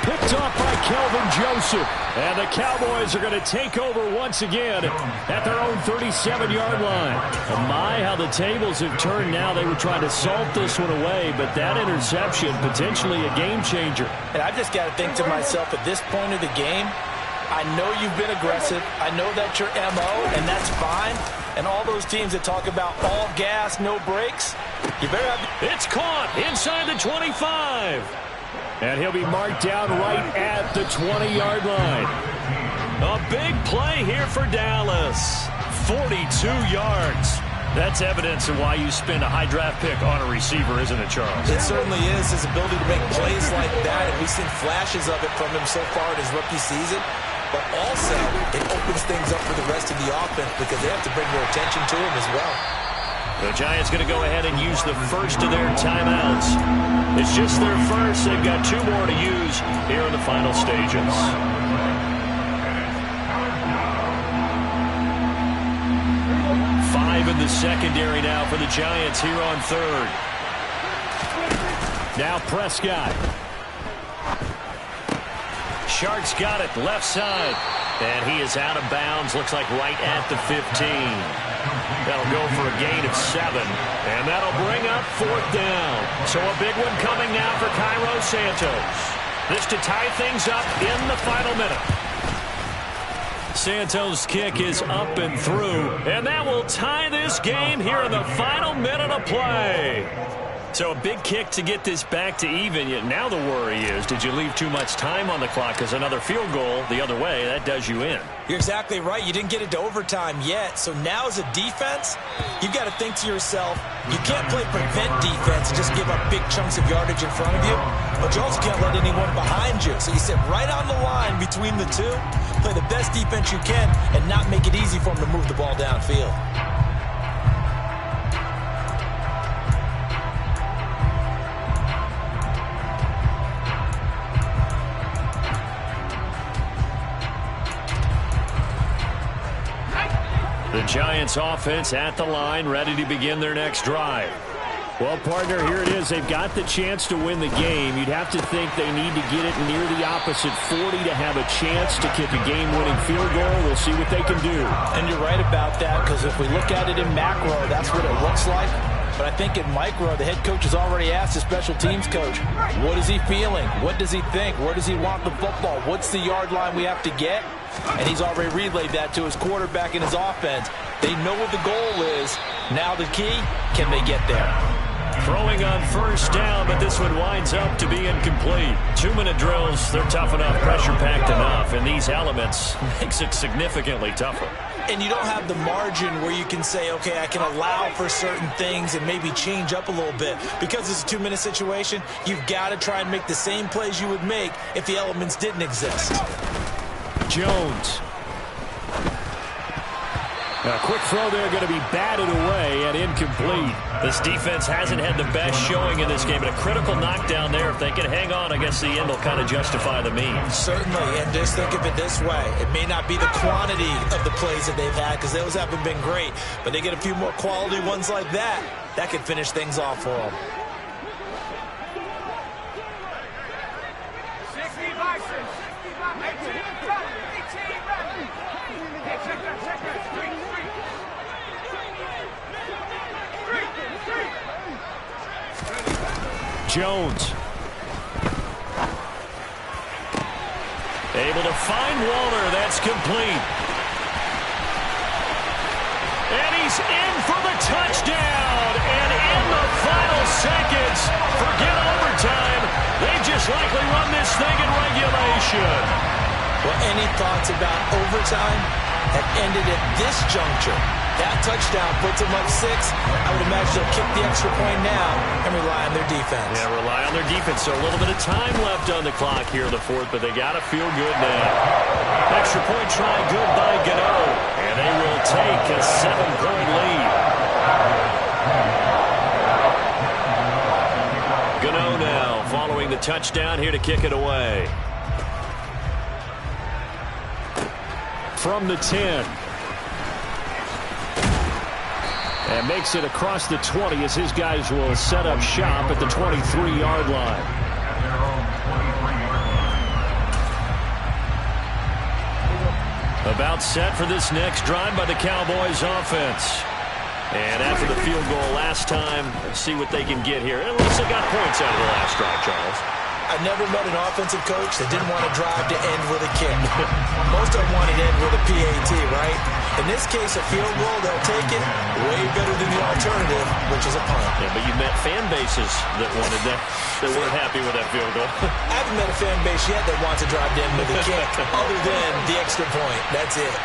Picked off by Kelvin Joseph. And the Cowboys are going to take over once again at their own 37-yard line. And my, how the tables have turned now. They were trying to salt this one away, but that interception, potentially a game changer. And I just got to think to myself, at this point of the game, I know you've been aggressive. I know that's your MO, and that's fine. And all those teams that talk about all gas, no brakes, you better have... It's caught inside the 25. And he'll be marked down right at the 20-yard line. A big play here for Dallas. 42 yards. That's evidence of why you spend a high draft pick on a receiver, isn't it, Charles? It certainly is. His ability to make plays like that, and we've seen flashes of it from him so far in his rookie season. But also, it opens things up for the rest of the offense because they have to bring their attention to him as well. The Giants going to go ahead and use the first of their timeouts. It's just their first. They've got 2 more to use here in the final stages. Five in the secondary now for the Giants here on third. Now Prescott. Shark's got it left side. And he is out of bounds. Looks like right at the 15. That'll go for a gain of 7. And that'll bring up 4th down. So a big one coming now for Cairo Santos. This to tie things up in the final minute. Santos' kick is up and through. And that will tie this game here in the final minute of play. So a big kick to get this back to even. Yet now the worry is, did you leave too much time on the clock? Because another field goal the other way, that does you in. You're exactly right. You didn't get it to overtime yet. So now as a defense, you've got to think to yourself, you can't play prevent defense and just give up big chunks of yardage in front of you. But you also can't let anyone behind you. So you sit right on the line between the two, play the best defense you can, and not make it easy for them to move the ball downfield. The Giants offense at the line, ready to begin their next drive. Well, partner, here it is. They've got the chance to win the game. You'd have to think they need to get it near the opposite 40 to have a chance to kick a game-winning field goal. We'll see what they can do. And you're right about that, because if we look at it in macro, that's what it looks like. But I think in micro, the head coach has already asked the special teams coach, what is he feeling? What does he think? Where does he want the football? What's the yard line we have to get? And he's already relayed that to his quarterback and his offense. They know what the goal is. Now the key, can they get there? Throwing on first down, but this one winds up to be incomplete. 2-minute drills, they're tough enough, pressure-packed enough, and these elements makes it significantly tougher. And you don't have the margin where you can say, okay, I can allow for certain things and maybe change up a little bit. Because it's a 2-minute situation, you've got to try and make the same plays you would make if the elements didn't exist. Jones. A quick throw there going to be batted away and incomplete. This defense hasn't had the best showing in this game, but a critical knockdown there. If they can hang on, I guess the end will kind of justify the means. Certainly, and just think of it this way. It may not be the quantity of the plays that they've had, because those haven't been great, but they get a few more quality ones like that. That could finish things off for them. Jones. Able to find Walter. That's complete. And he's in for the touchdown. And in the final seconds, forget overtime. They just likely run this thing in regulation. Well, any thoughts about overtime have ended at this juncture. That touchdown puts them up 6. I would imagine they'll kick the extra point now and rely on their defense. Yeah, rely on their defense. So a little bit of time left on the clock here in the fourth, but they got to feel good now. Extra point try good by Gano. And they will take a 7-point lead. Gano now following the touchdown here to kick it away. from the 10. And makes it across the 20 as his guys will set up shop at the 23-yard line. About set for this next drive by the Cowboys offense. And after the field goal last time, let's see what they can get here. At least they got points out of the last drive, Charles. I've never met an offensive coach that didn't want to drive to end with a kick. Most of them want to end with a PAT, right? In this case, a field goal, they'll take it way better than the alternative, which is a punt. Yeah, but you met fan bases that wanted that, that weren't happy with that field goal. I haven't met a fan base yet that wants to drive to end with a kick, other than the extra point. That's it.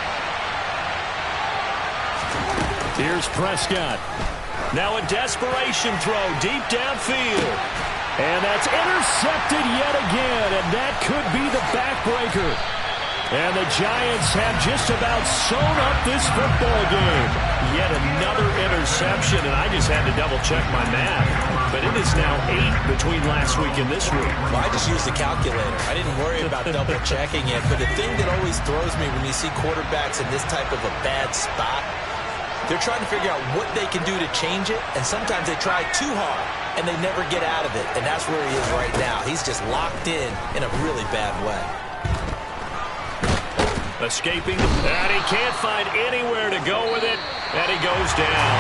Here's Prescott. Now a desperation throw deep downfield. And that's intercepted yet again, and that could be the backbreaker. And the Giants have just about sewn up this football game. Yet another interception, and I just had to double-check my math. But it is now 8 between last week and this week. Well, I just used the calculator. I didn't worry about double-checking it. But the thing that always throws me when you see quarterbacks in this type of a bad spot, they're trying to figure out what they can do to change it, and sometimes they try too hard, and they never get out of it. And that's where he is right now. He's just locked in a really bad way. Escaping, and he can't find anywhere to go with it, and he goes down.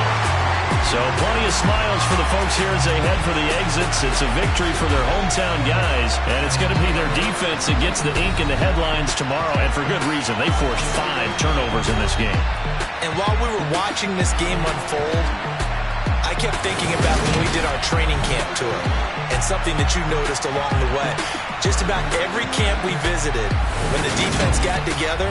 So plenty of smiles for the folks here as they head for the exits. It's a victory for their hometown guys, and it's going to be their defense that gets the ink in the headlines tomorrow, and for good reason. They forced 5 turnovers in this game. And while we were watching this game unfold, I kept thinking about when we did our training camp tour and something that you noticed along the way. Just about every camp we visited, when the defense got together,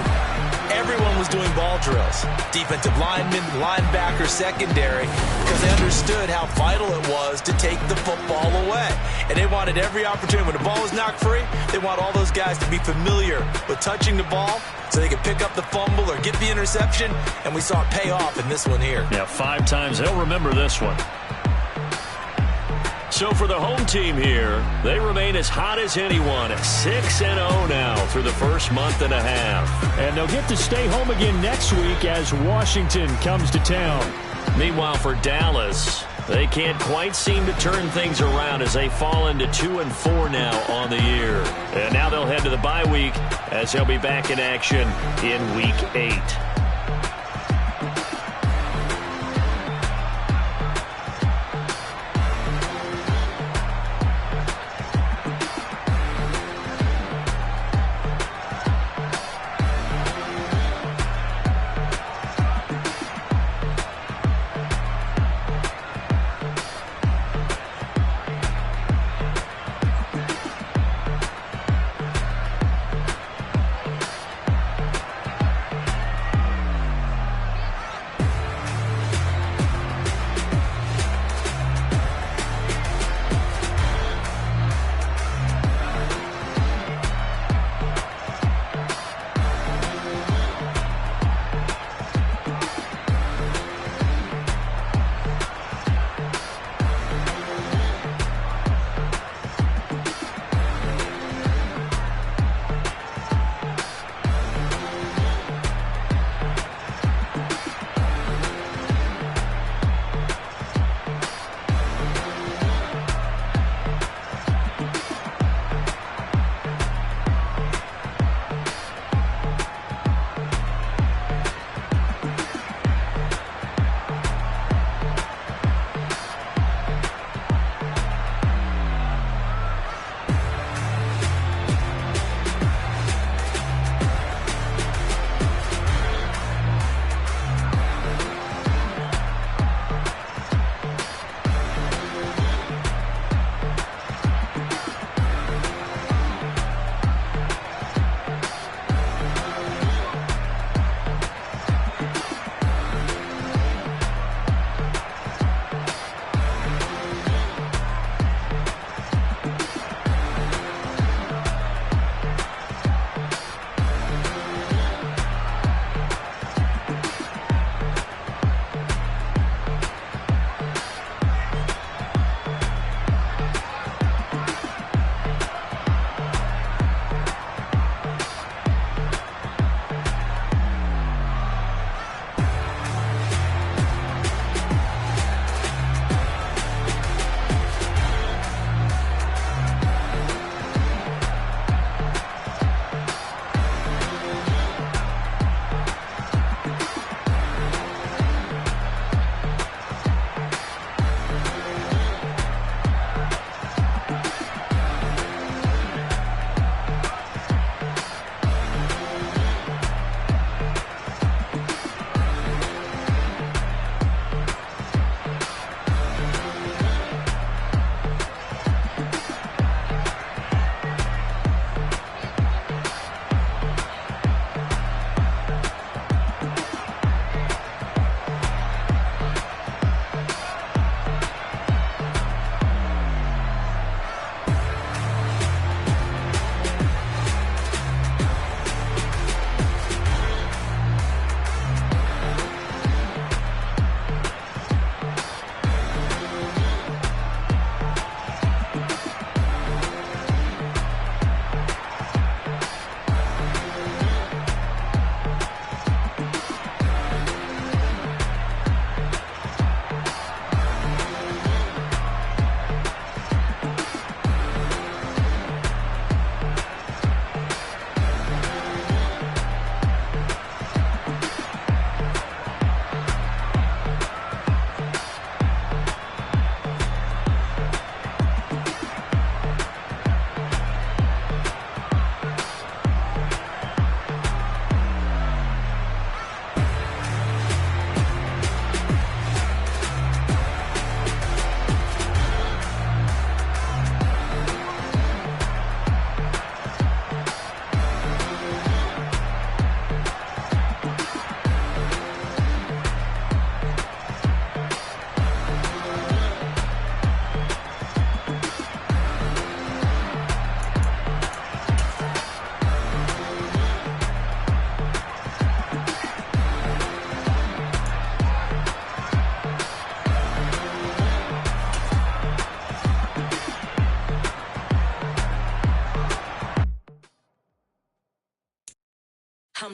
everyone was doing ball drills. Defensive linemen, linebackers, secondary, because they understood how vital it was to take the football away. And they wanted every opportunity. When the ball was knocked free, they want all those guys to be familiar with touching the ball so they could pick up the fumble or get the interception, and we saw it pay off in this one here. Yeah, 5 times. They'll remember this one. So for the home team here, they remain as hot as anyone at 6-0 now through the first month and a half. And they'll get to stay home again next week as Washington comes to town. Meanwhile, for Dallas, they can't quite seem to turn things around as they fall into 2-4 now on the year. And now they'll head to the bye week as they'll be back in action in Week 8.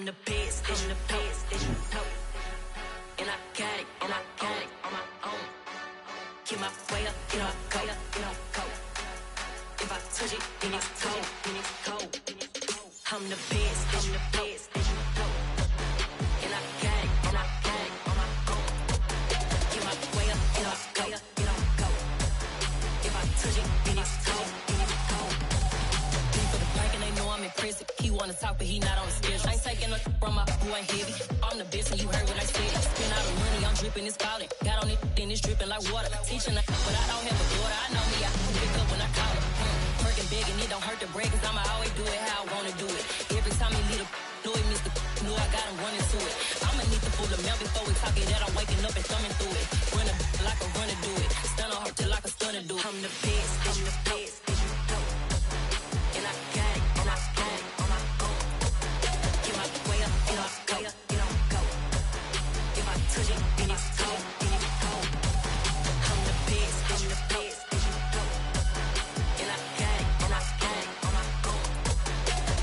I'm the best, I'm the best, that you know. And I got it, and I got it on my own. Get my way up, get up, go, get up, go. If I touch it, then it's cold, then it's cold. I'm the best, I'm the best, that you know. And I got it, and I got it on my own. Get my way up, get up, go, get up, go. If I touch it, then it's cold, then it's cold. People the bank and they know I'm impressive. He wanna talk, but he not on the schedule. I ain't taking no from my boy ain't heavy. I'm the best, and you heard what I said. Spend all the money, I'm dripping, it's falling. Got on it, then it's dripping like water. Teaching her, but I don't have a daughter. I know me, I can pick up when I call her. Working big and it don't hurt to break, cause I'ma always do it how I wanna do it. Every time he lead a know it, Mr. Know I got him running to it. I'ma need to pull the mouth before we talk it that I'm waking up and thumbing through it. Run a like a runner do it. Stun on her till like a stunner do it. I'm the best, I'm the best, that you know. And I got it, and I got it on my own. Get my way up, get up, go, get up, go. If I touch it, then it's cold, then it's cold. I'm the best, I'm the best, that you know. And I got it, and I got it on my own.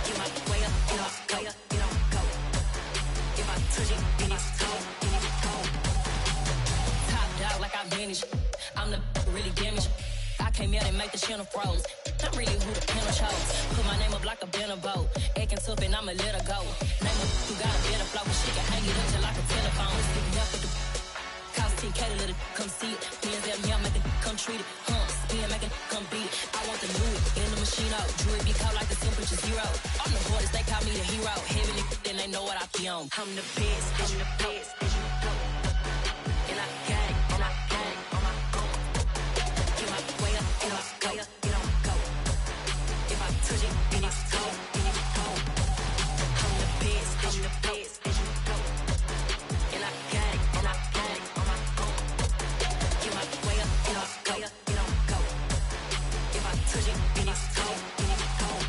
Get my way up, get up, go, get up, go. If I touch it, then it's cold, then it's cold. Top dog like I vanished. I'm the really damaged. I came out and make the channel froze. I'm really who the panel chose. Put my name up like a banner boat. Acting tough and I'ma let her go. Name her who got a better flow. She can hang it up just like a telephone. Sticking up with the cost 10K to let it come see it. Hands out me, I make it come treat it. Spin, make it come beat it. I want the new in the machine out. Jewelry be cold like the temperature zero. I'm the hardest, they call me the hero. Heaven it, then they know what I be on. I'm the best, I'm the best, that you know. And I got it, and I got it on my own. Get my way up, get up, go, get up, go. If I touch it, then it's cold, then it's cold. I'm the best, I'm the best, that you know. And I got it, and I got it on my own. Get my way up, get up, go, get up, go. If I touch it, then it's cold, then it's cold.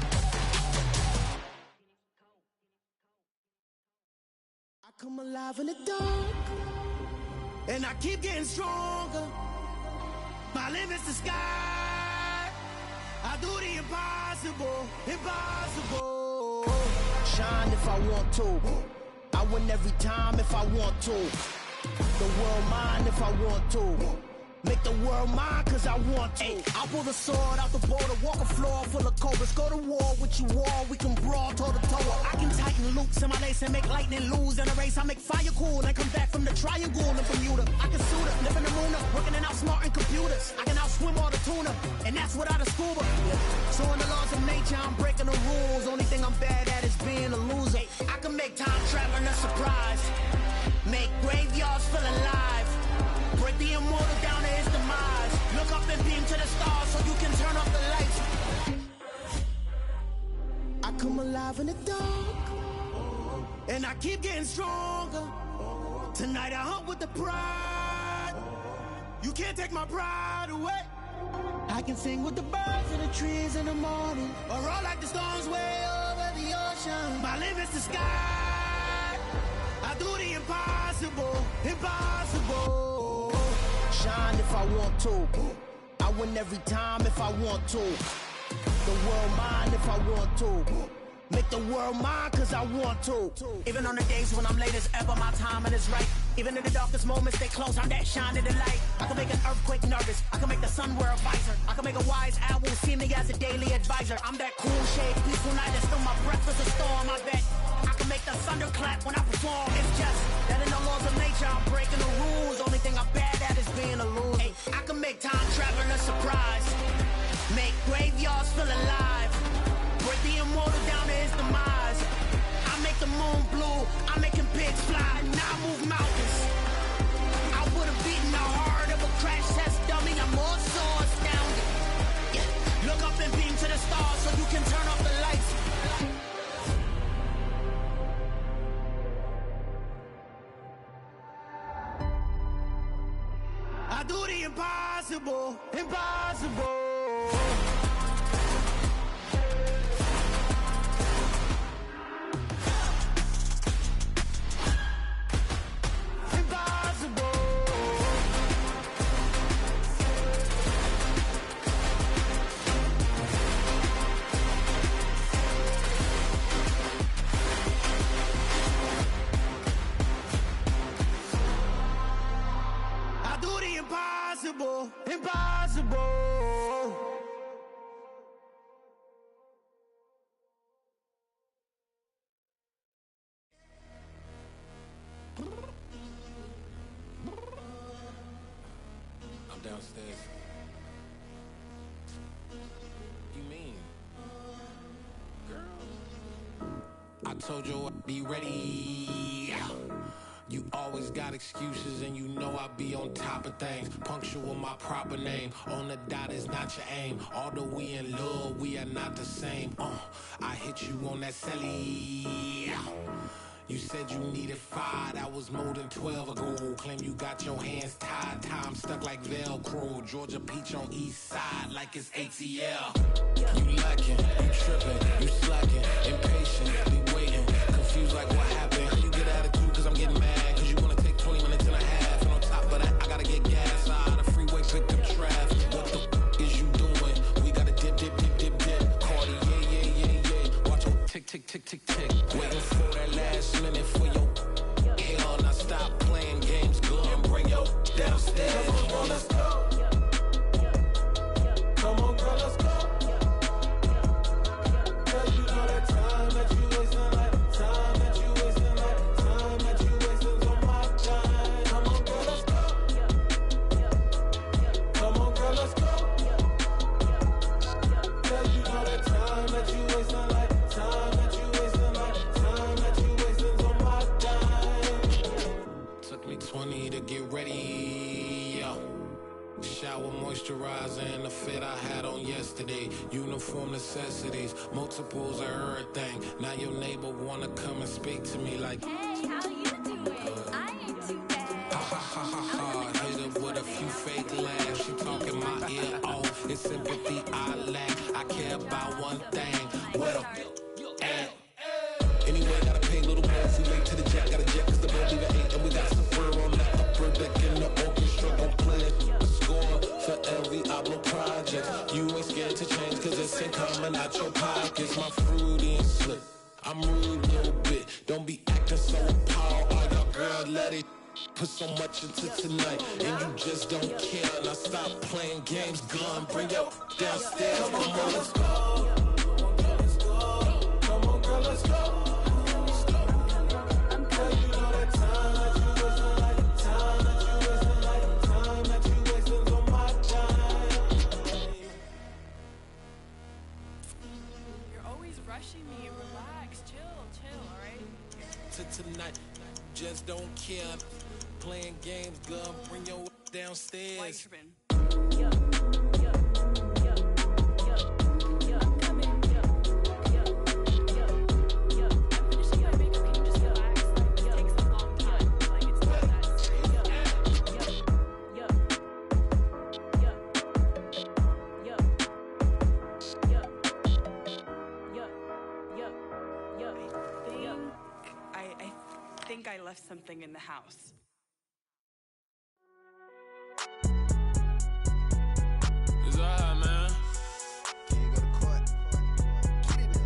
I come alive in the dark, and I keep getting stronger. My limit's the sky. I do the impossible, impossible. Shine if I want to. I win every time if I want to. The world mine if I want to. Make the world mine cause I want to. I pull the sword out the border, walk a floor full of cobras. Go to war with you all, we can brawl toe to toe. I can tighten loops in my lace and make lightning lose in a race. I make fire cool and come back from the triangle in Bermuda. I can suit up, live in the moon up, working and outsmarting computers. I can outswim all the tuna, and that's without a scuba. So in the laws of nature, I'm breaking the rules. Only thing I'm bad at is being a loser. I can make time traveling a surprise, make graveyards feel alive. Break the immortal down to his demise. Look up and beam to the stars so you can turn off the lights. I come alive in the dark, and I keep getting stronger. Tonight I hunt with the pride. You can't take my pride away. I can sing with the birds and the trees in the morning, or roll like the storms way over the ocean. My limit's the sky. I do the impossible, impossible. Shine if I want to. I win every time if I want to. The world mine if I want to. Make the world mine cause I want to. Even on the days when I'm late as ever, my timing is right. Even in the darkest moments, they close, I'm that shining the light. I can make an earthquake nervous, I can make the sun wear a visor. I can make a wise owl see me as a daily advisor. I'm that cool shade, peaceful night, and still my breath is a storm. I bet I can make the thunder clap when I perform. It's just that in the laws of nature, I'm breaking the rules. Only thing I'm bad at is being a loser. I can make time traveling a surprise, make graveyards feel alive. Break the immortal down to his demise. I make the moon blue, I'm making pigs fly, and I move mountains. I would've beaten the heart of a crash test dummy. I'm more so astounded. Yeah. Look up and beam to the stars so you can turn off the lights. I do the impossible, impossible. impossible, impossible. I'm downstairs. You mean? Girl, I told you I'd be ready. You always got excuses and you know I be on top of things. Punctual my proper name. On the dot is not your aim. Although we in love, we are not the same. I hit you on that celly. You said you needed 5, that was more than 12 ago. Claim you got your hands tied, time stuck like Velcro. Georgia Peach on east side like it's ATL. You lacking, you tripping, you slacking, impatient, be waiting, confused like what happened. How you get attitude cause I'm getting mad, cause you wanna take 20 minutes and a half. And on top of that, I gotta get gas out of the freeway, pick up traffic. What the is you doing? We gotta dip, dip, dip, dip, dip. Cardi, yeah. Watch your tick, tick, tick, tick, tick. Waiting for that last minute for your hell. Now stop playing games, go and bring your downstairs. Come on, let's go. Come on, girl, let's go. Cause you know that time that you wasting, like time that you wasting, like time that you wasting on my time. Come on, girl, let's go. Come on, girl, let's go. Cause you know that time that you wasting, like time that you wasting, like time that you wasting on my time. Took me 20 to get ready, yo. Shower moisturizer and the fit I had on yesterday. Uniform necessities, multiples of everything. Now your neighbor wanna come and speak to me like, hey, how you doing? I ain't too bad. ha ha ha ha ha. Hit her with a few fake laughs. She talking my ear off. It's sympathy I lack. I care about one thing. What up? Anyway, gotta pay a little more if we late to the jet. Gotta jet cause the boat leaving 8 and we got some fur on the upper deck in the orchestra. Gon' play it, score for every Ablo project. You ain't scared to change cause it's ain't coming out your pockets. My fruity and slip, I'm rude a little bit. Don't be acting so appalled. All y'all girl, let it put so much into tonight and you just don't care. Now stop playing games, gun, bring your downstairs. Come on, let's go. Come on, girl, let's go. Rushing me. Relax, chill, all right? Tonight, just don't care. Playing games, girl, bring your downstairs. Why you tripping? I left something in the house. It's alright, man. Can you go to court? Get it in.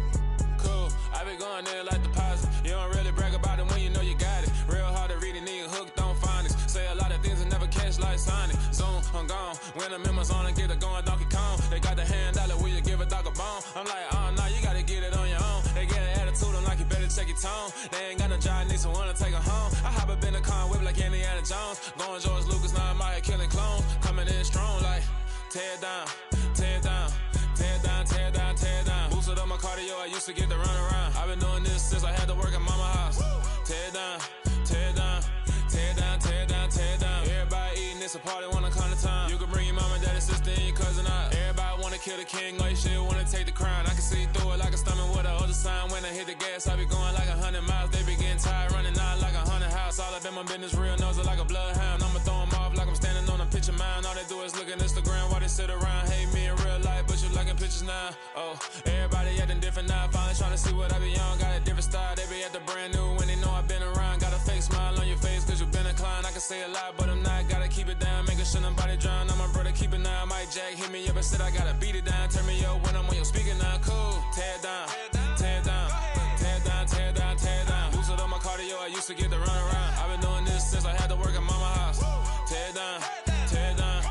Cool. I been going there like deposit. You don't really brag about it when you know you got it. Real hard to read a nigga hooked on phonics. Say a lot of things and never catch like Sonic. Zone, I'm gone. When I'm in my zone and get it going Donkey Kong. They got the hand dollar, will you give a dog a bone? I'm like, oh no, you gotta get it on your own. They get an attitude, I'm like, you better check your tone. They ain't got no job, need someone to take her home. I hop up in the car and whip like Indiana Jones. Going George Lucas, now I'm out here killing clones. Coming in strong like, tear down, tear down, tear down, tear down, tear down. Boosted up my cardio, I used to get to run around. I've been doing this since I had to work at mama house. Tear down, tear down, tear down, tear down, tear down. Everybody eating, it's a party, wanna come to time. You can bring your mama, daddy, sister, and your cousin out. Everybody wanna kill the king, or you shit wanna take the crown. I can see through it like a stomach with a other sign. When I hit the gas, I be going like 100 miles. They be getting tired, running out like 100 house. All up in my business, real nose like a bloodhound. I'ma throw them off like I'm standing on a picture mound. All they do is look at Instagram while they sit around. Hate me in real life, but you liking pictures now. Oh, everybody acting different now. Finally trying to see what I be on. Got a different style, they be at the brand new when they know I've been around. Got a fake smile on your face cause you been inclined. I can say a lot, but I'm not. Gotta keep it down, making sure nobody drown. I'm my brother, keep it now. Mike Jack hit me up and said I gotta beat it down. Turn me up when I'm on your speaker now. Cool, tear down, tear down, tear down, tear down, tear down. Boosted up my cardio, I used to get to run around. I've been doing this since I had to work at mama house. Tear down, tear down,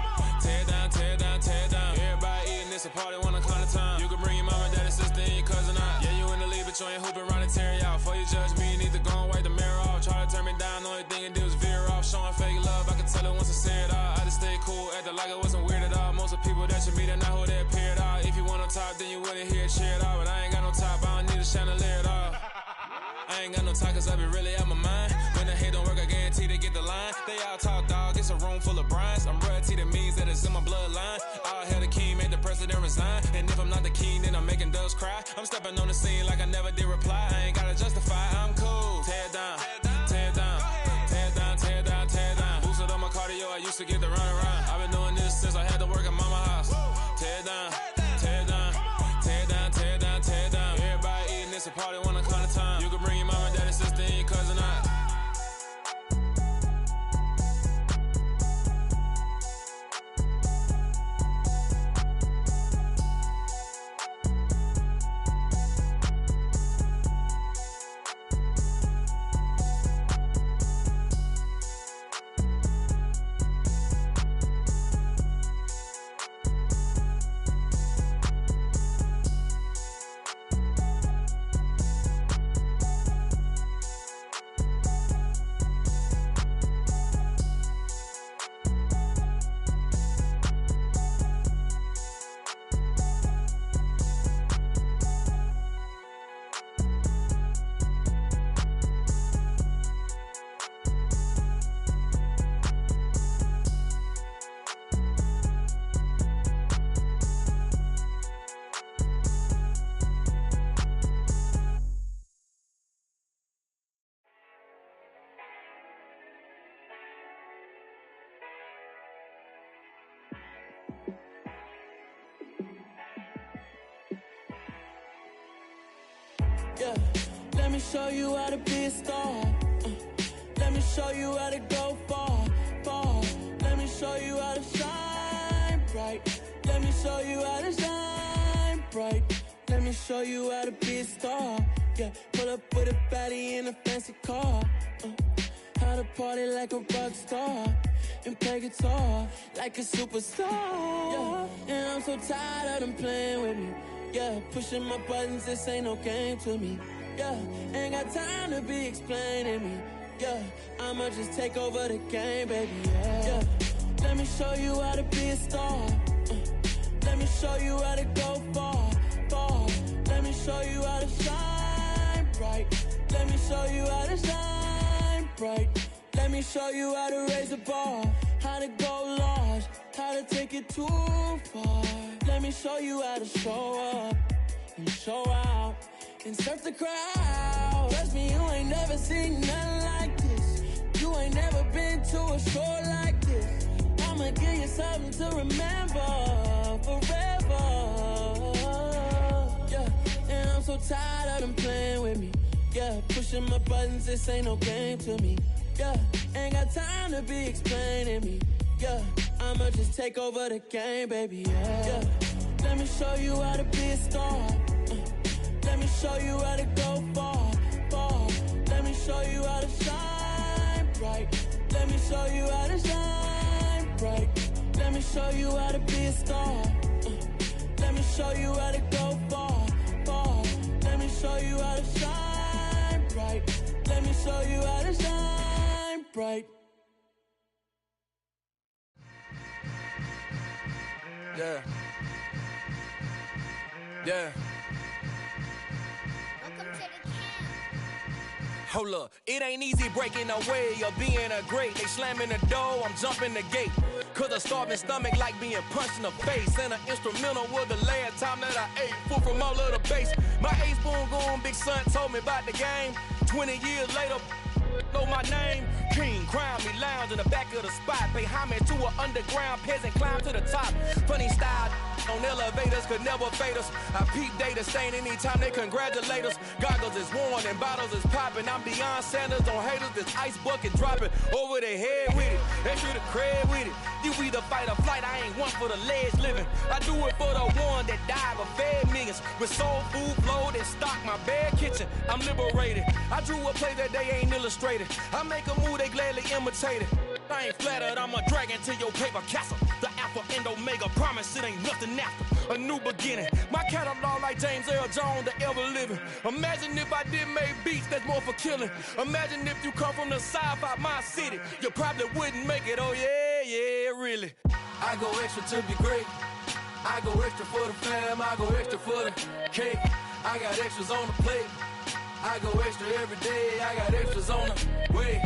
It's a party one o'clock of time. You can bring your mama, daddy, sister, and your cousin out. Yeah, you in the lead, but you ain't hooping around and tear out. Before you judge me, you need to go and wipe the mirror off. Try to turn me down, the only thing you did was veer off. Showing fake love, I can tell it once I say it all. I just stay cool, acting like it wasn't weird at all. Most of the people that you meet are not who they appear at all. If you want on top, then you wouldn't hear it cheer at all. But I ain't got no top, I don't need a chandelier at all. I ain't got no talk, cause I be really out my mind. When the hate don't work, I guarantee they get the line. They all talk, dog, it's a room full of brinds. I'm royalty, that means that it's in my bloodline. All hell the king, made the president resign. And if I'm not the king, then I'm making doves cry. I'm stepping on the scene like I never did reply. I ain't gotta justify, I'm cool. Tear down, tear down, tear down, tear down, tear down. Boosted on my cardio, I used to get the run around. I've been doing this since I had to work at mama house. Tear down, tear down, tear down, tear down, tear down. Everybody eating, it's a party one o'clock of time. You can bring your mama, daddy, sister, and your cousin out. Yeah, let me show you how to be a star. Let me show you how to go far, far. Let me show you how to shine bright. Let me show you how to shine bright. Let me show you how to be a star. Yeah, pull up with a baddie in a fancy car. How to party like a rock star and play guitar like a superstar. Yeah, and I'm so tired of them playing with me. Yeah, pushing my buttons, this ain't no game to me. Yeah, ain't got time to be explaining me. Yeah, I'ma just take over the game, baby. Yeah, let me show you how to be a star. Let me show you how to go far, far. Let me show you how to shine bright. Let me show you how to shine bright. Let me show you how to raise the bar, how to go large, how to take it too far. Let me show you how to show up and show out and surf the crowd. Trust me, you ain't never seen nothing like this. You ain't never been to a show like this. I'ma give you something to remember forever. Yeah, and I'm so tired of them playing with me. Yeah, pushing my buttons, this ain't no game to me. Yeah, ain't got time to be explaining me. Yeah, I'ma just take over the game, baby. Yeah, let me show you how to be a star. Let me show you how to go far, far. Let me show you how to shine bright. Let me show you how to shine bright. Let me show you how to be a star. Let me show you how to go far, far. Let me show you how to shine bright. Let me show you how to shine bright. Yeah. Yeah. Welcome to the camp. Hold up, it ain't easy breaking away or being a great. They slamming the door, I'm jumping the gate. Cause a starving stomach like being punched in the face. And an instrumental was the last time that I ate. Food from all of the bass. My ace spoon going, big son told me about the game. 20 years later, know my name. King, crown me, lounge in the back of the spot. Pay homage to an underground peasant, climb to the top. Funny style on elevators could never fade us. I peep data stain anytime they congratulate us. Goggles is worn and bottles is popping. I'm Deion Sanders on haters, this ice bucket dropping over their head with it. Extra the cred with it. You either fight or flight, I ain't one for the ledge living. I do it for the one that died but fed millions. With soul food flowed and stock my bad kitchen. I'm liberated. I drew a play that they ain't illustrated. I make a move, they gladly imitate it. I ain't flattered, I'm a dragon to your paper castle. The alpha and and Omega. Promise it ain't nothing after a new beginning. My catalog like James Earl Jones, the ever living. Imagine if I did make beats that's more for killing. Imagine if you come from the south out my city, you probably wouldn't make it. Oh yeah, really. I go extra to be great. I go extra for the fam. I go extra for the cake. I got extras on the plate. I go extra every day. I got extras on the way.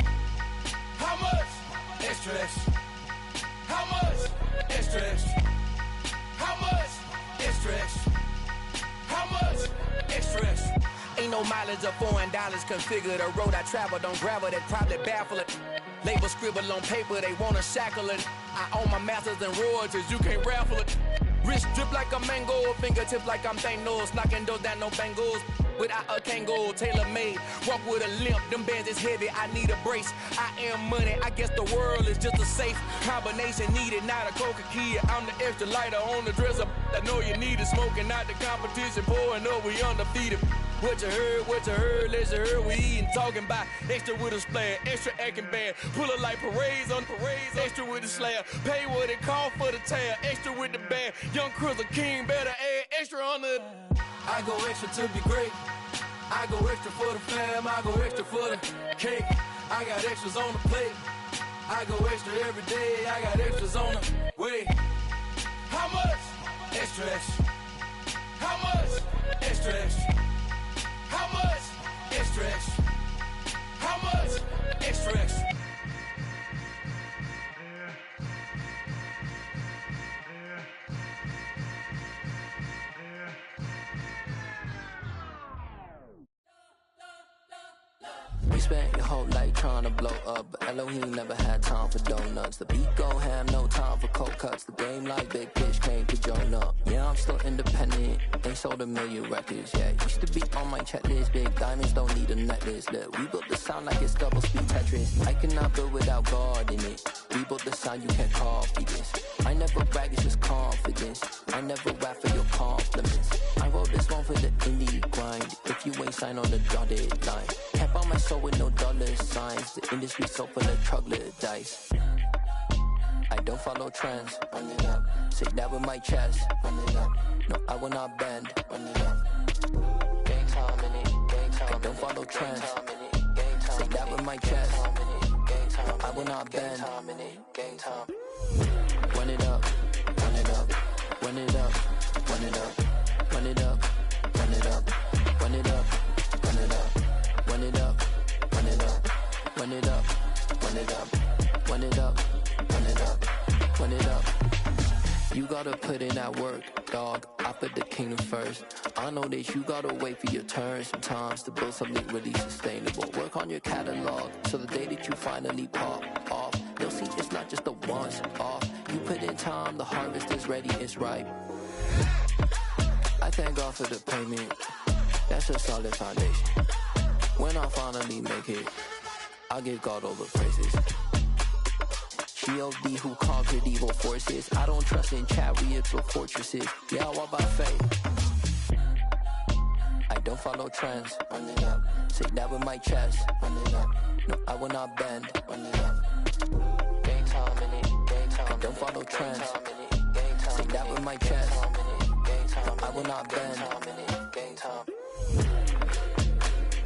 How much? Extra, extra. How much? Extra, extra. How much? Extra, extra. How much? Extra, extra. Ain't no mileage of $4 configure the road I travel. Don't gravel, that probably baffle it. Label scribble on paper, they wanna shackle it. I own my masters and royalties, you can't raffle it. Wrist drip like a mango, fingertips like I'm Thanos. Knocking those down, no bangles. Without a Kango, tailor-made. Walk with a limp, them bands is heavy, I need a brace. I am money, I guess the world is just a safe combination needed, not a coca key. I'm the extra lighter on the dresser. I know you need it, smoking out the competition, pouring up, we undefeated. What you heard, let's heard, we eating, talking about extra with a splash, extra acting bad, pull it like parades on parades, extra with the slab, pay what it cost for the tab, extra with the band, young Chris a king, better add extra on the. I go extra to be great. I go extra for the fam. I go extra for the cake. I got extras on the plate. I go extra every day. I got extras on the way. How much? Extra, extra. How much? Extra, extra. How much? Extra, extra. How much? Extra, extra. You spent your whole life trying to blow up, but Elohim never had time for donuts. The beat go ham, no time for cold cuts. The game like Big Fish came to join up. Yeah, I'm still independent, ain't sold a million records yet. Used to be on my checklist, big diamonds don't need a necklace. Look, we built the sound like it's double speed Tetris. I cannot build without God in it. We built the sound, you can't copy this. I never brag, it's just confidence. I never rap for your compliments. I wrote this one for the indie grind. If you ain't signed on the dotted line, can't buy my soul with no dollar signs. The industry so full of troglodytes. I don't follow trends. Run it up. Say that with my chest. Run it up. No, I will not bend. Run it up. Gang time in it. Gang time. I don't follow trends. Say that with my chest. No, I will not bend. Gang time. Run it up. Run it up. Run it up. Run it up. Run it up. Run it up. Run it up. Run it up. Run it up. Run it up. Run it up. Run it up. Run it up. Run it up. Run it up. You gotta put in that work, dog. I put the kingdom first. I know that you gotta wait for your turn sometimes to build something really sustainable. Work on your catalog, so the day that you finally pop off, you'll see it's not just a once off. You put in time, the harvest is ready, it's ripe. I thank God for the payment. That's a solid foundation. When I finally make it, I'll give God all the praises. G.O.D. who conquered evil forces. I don't trust in chariots or fortresses. Yeah, I walk by faith. I don't follow trends. Run it up. Say that with my chest. Run it up. No, I will not bend. Run it up. Gang time in it. Gang time. I don't follow trends. Say that with my chest. No, I will not bend. Gang time.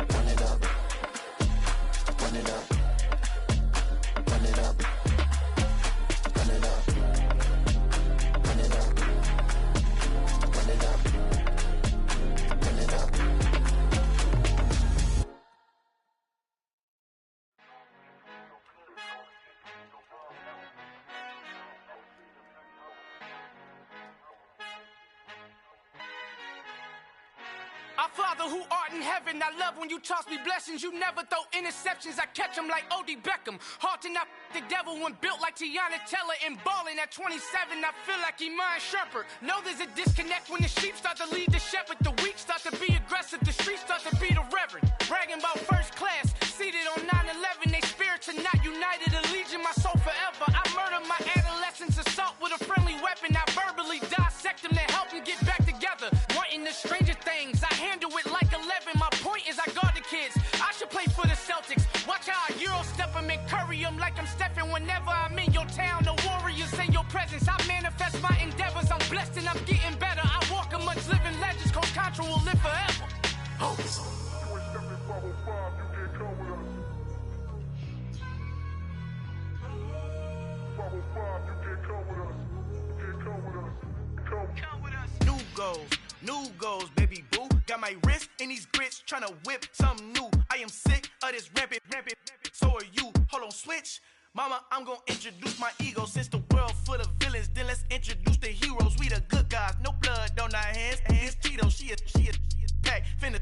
Run it up. Run it up. Run it up. Run it up. Run it up. Run it up. Run it up. Our Father who art in heaven, I love when you toss me blessings. You never throw interceptions, I catch them like O.D. Beckham. Hard to not the devil when built like Tiana Teller and balling at 27. I feel like Iman Shumpert. Know there's a disconnect when the sheep start to lead the shepherd. The weak start to be aggressive, the streets start to be the reverend. Bragging about first class, seated on 9/11. They spirits are not united, a legion, my soul forever. I murder my adolescence, assault with a friendly weapon. I verbally dissect them to help them get back together. Wanting the stranger things, I handle it like 11. My point is I guard the kids. I should play for the Celtics. Watch how I Euro step them and curry them like I'm Stephen. Whenever I'm in your town, the Warriors in your presence. I manifest my souls, new goals, baby boo. Got my wrist in these grits, tryna whip something new. I am sick of this rampant. So are you. Hold on, switch. Mama, I'm gonna introduce my ego. Since the world full of villains, then let's introduce the heroes. We the good guys, no blood on our hands. Hands Tito, she a pack. Finna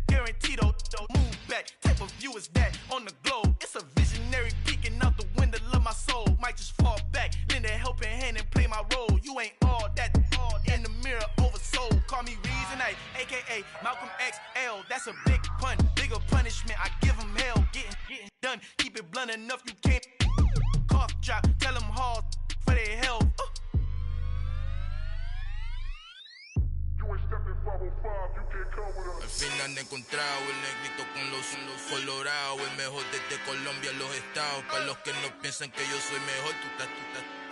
guarantee though. Move back, type of view is that on the globe. It's a visionary peeking out the window of my soul. Might just fall back, lend a helping hand and play my role. You ain't all that in the mirror oversold. Call me Reason A, aka Malcolm XL. That's a big pun, bigger punishment. I give him hell, getting done. Keep it blunt enough, you can't. Cough drop, tell them hard for their health. Al fin han encontrado el negrito con los colorados, el mejor desde Colombia, los estados. Para los que no piensan que yo soy mejor,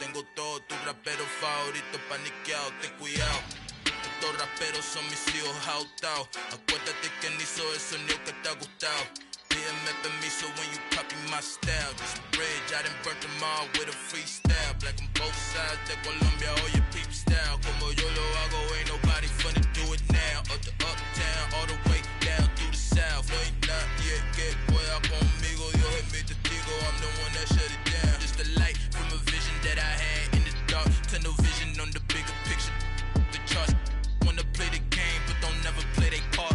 tengo todos tus raperos favoritos paniqueados, ten cuidado. Estos raperos son mis hijos jautados. Acuérdate que ni hizo el sonido que te ha gustado. Pídeme permiso when you copy my style. This bridge, I done burnt them all with a freestyle. Black on both sides de Colombia, oye peep style. Como yo lo hago, ain't nobody finna do it now. Up the uptown, all the way down through the south. No hay nadie que pueda conmigo, Dios es mi testigo. I'm the one that shut it down. Just the light from a vision that I had in the dark. Tunnel vision on the bigger picture. The charts wanna play the game, but don't never play their part.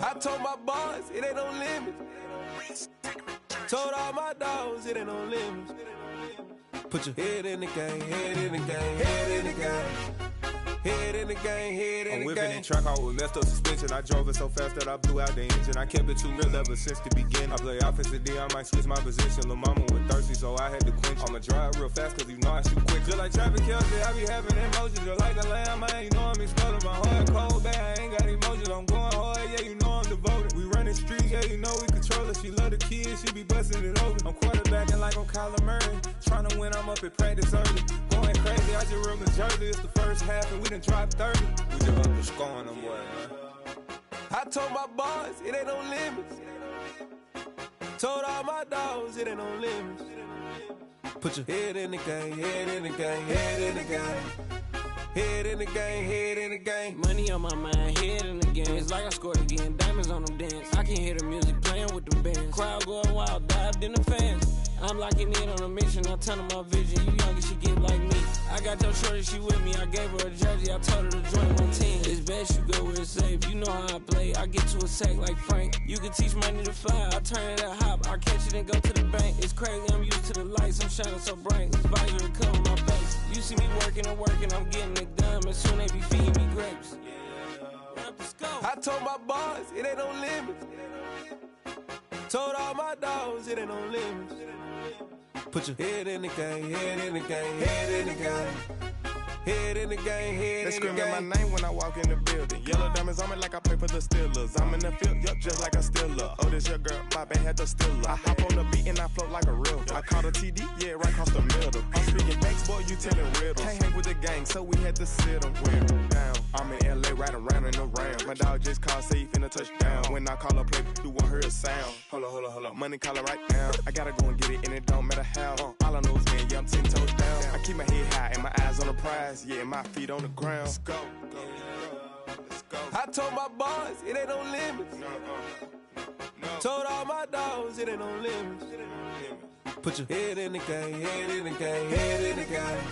I told my boys it ain't no limits. Told all my dogs it ain't no limits. Put your head in the game, head in the game, head in the game. Head in the game, head in the game. I'm whipping in track out with messed up suspension. I drove it so fast that I blew out the engine. I kept it too real ever since the beginning. I play offensive D, I might switch my position. Lil' mama was thirsty, so I had to quench. I'ma drive real fast, cause you know I shoot quick. Just like traffic Kelsey, I be having emotions. Just like the lamb, man, you know I'm exploding. My heart cold, bad, I ain't got emotions. I'm going hard, yeah, you know I'm devoted. We running streets, yeah, you know we control it. She love the kids, she be busting it over. I'm quarterbacking like I'm Kyler Murray. Trying to win, I'm up at practice early. Going crazy, I just rode the jersey. It's the first half, and we done dropped 30. We just up the scoring them, boy, man. I told my boys it ain't no limits. Told all my dogs it ain't no limits. Put your head in the game, head in the game, head in the game. Head in the game, head in the game. Money on my mind, head in the game. It's like I scored again, diamonds on them dance. I can hear the music playing with them bands. Crowd going wild, dived in the fans. I'm locking in on a mission, I tell her my vision. You young and she get like me. I got your shorty, she with me. I gave her a jersey, I told her to join my team. It's best you go where it's safe. You know how I play. I get to a sack like Frank. You can teach money to fly. I turn it at hop. I catch it and go to the bank. It's crazy, I'm used to the lights. I'm shining so bright. This visor to cover my face. You see me working and working, I'm getting it done. And soon they be feeding me grapes. I told my boys it ain't no limits. Told all my dogs it ain't no limits. Put your head in the game, head in the game, head in the game. Head in the game, head in the game. They screaming my name when I walk in the building. Yellow diamonds on me like I play for the Steelers. I'm in the field, yup, just like a Steeler. Oh, this your girl, my band had the Steeler. I hop on the beat and I float like a river. I caught a TD, yeah, right across the middle. I'm speaking thanks, boy, you telling riddles. Can't hang with the gang, so we had to sit them down. I'm in LA, riding around in the Ram. My dog just called, say he finna touchdown. When I call a play, you won't hear a sound. Hold up, money calling right now. I gotta go and get it, and it don't matter how. All I know is man, yeah, I'm 10 toes down. I keep my head high and my eyes on the prize. Yeah, and my feet on the ground. Let's go. I told my boys it ain't no limits. Told all my dogs it ain't no limits. Put your head in the game, head in the game, head in the game.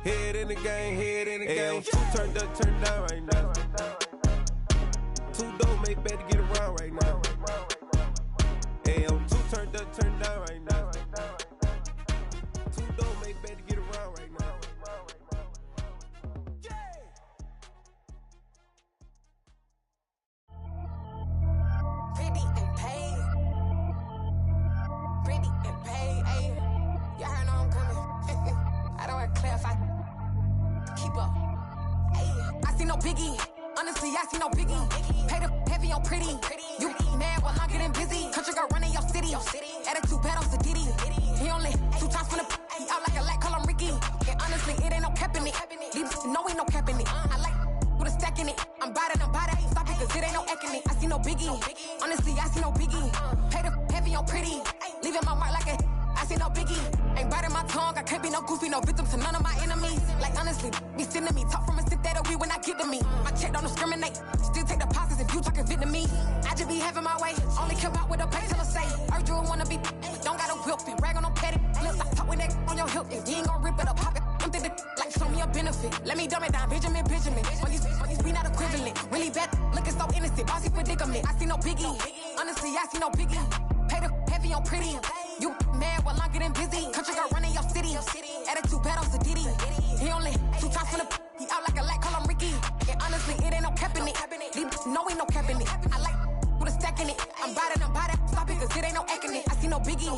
Head in the game, head in the game. Two turned up, turned down right now. Two dope make better get around right now. Hey, two turned up, turned down right now. Two dope make better get around right now. Pretty and paid. Pretty and paid, ayy. Y'all heard know I'm coming. I don't wear clear if I keep up. Ayy, I see no biggie. Honestly, I see no biggie. Paid up heavy on pretty. You mad while I'm getting busy. Country girl running your city. Attitude bad on Sadiddy. He only 2 times from the he out like a lack, call him Ricky. And honestly, it ain't no cap in it. These know ain't no cap in it. I like with a stack in it. I'm bout it. Stop it, cause it ain't no eck in it. I see no biggie. Honestly, I see no biggie. Paid up heavy on pretty. Leaving my mark like a see no biggie. Ain't biting my tongue, I can't be no goofy, no victim to none of my enemies. Like honestly, be sending me talk from a sit that we when I get to me. My check don't discriminate, still take deposits if you talking Vietnamese. I just be having my way, only care about what the pay teller say. Urge you wanna be, don't gotta whip it, rag on no petty. Let's stop talk with that on your hip, if you ain't gon' rip it up, pop it. I'm thinking like show me a benefit. Let me dumb it down, Benjamin. When these we not equivalent, really bad, looking so innocent, bossy predicament. I see no biggie, honestly I see no biggie. Pay the heavy on pretty. You mad while I'm getting busy. Country girl running your city. Attitude bad on Sadidi. He only 2 times from the he out like a light, call him Ricky. And honestly, it ain't no cap in it. No, ain't no cap in it. I like with a stack in it. I'm by that. Stop it, cause it ain't no acting it. I see no biggie.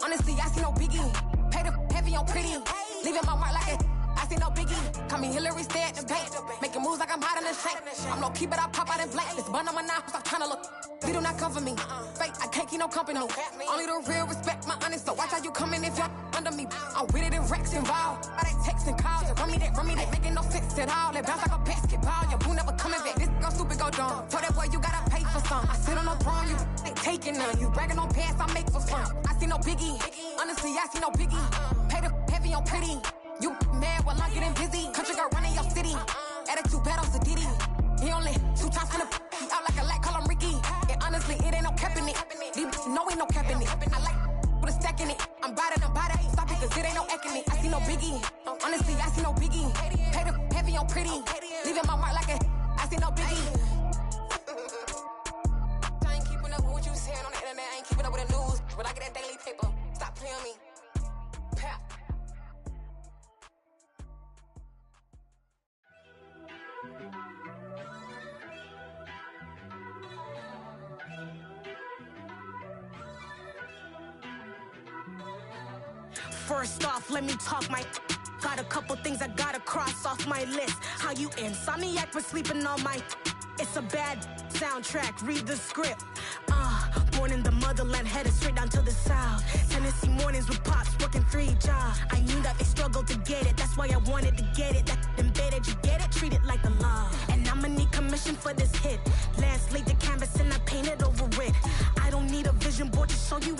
Honestly, I see no biggie. Pay the heavy on pretty. Leaving my mark like it. I see no biggie. Call me Hillary, stay at the bank. Making moves like I'm hot in the shank. I'm low key, but I pop out in blank. This bun on my knife, stop trying to look. They do not cover me. Fake, I can't keep no company. Only the real respect my honest. So watch how you coming if you're under me. I'm with it in Rex involved. By they text and calls. Run me that. Making no sense at all. They bounce like a basketball. Your boo never coming back. This go stupid, go dumb. Told that boy you gotta pay for some. I sit on no throne, you ain't taking none. You bragging on pants, I make for fun. I see no biggie. Honestly, I see no biggie. Pay the heavy on pretty. You mad while I'm getting busy. Country girl running your city. Attitude bad on Sadidi. He only 2 times from the he out like a light, call him Ricky. And honestly, it ain't no cap in it. No, ain't no cap in it. I like with a stack in it. I'm by that. Stop it, cause it ain't no acting it. I see no biggie. Honestly, I see no biggie. Pay the heavy on pretty. Leaving my mark like a I see no biggie. I ain't keeping up with what you saying on the internet. I ain't keeping up with the news. But I get that daily paper. Stop playing me. Pap. First off, let me talk my got a couple things I gotta cross off my list. How you insomniac for sleeping on my it's a bad soundtrack, read the script. Born in the motherland, headed straight down to the south. Tennessee mornings with pops, working 3 jobs. I knew that they struggled to get it, that's why I wanted to get it. That embedded, you get it, treat it like the law. And I'ma need commission for this hit. Lance laid the canvas and I painted over it. I don't need a vision board to show you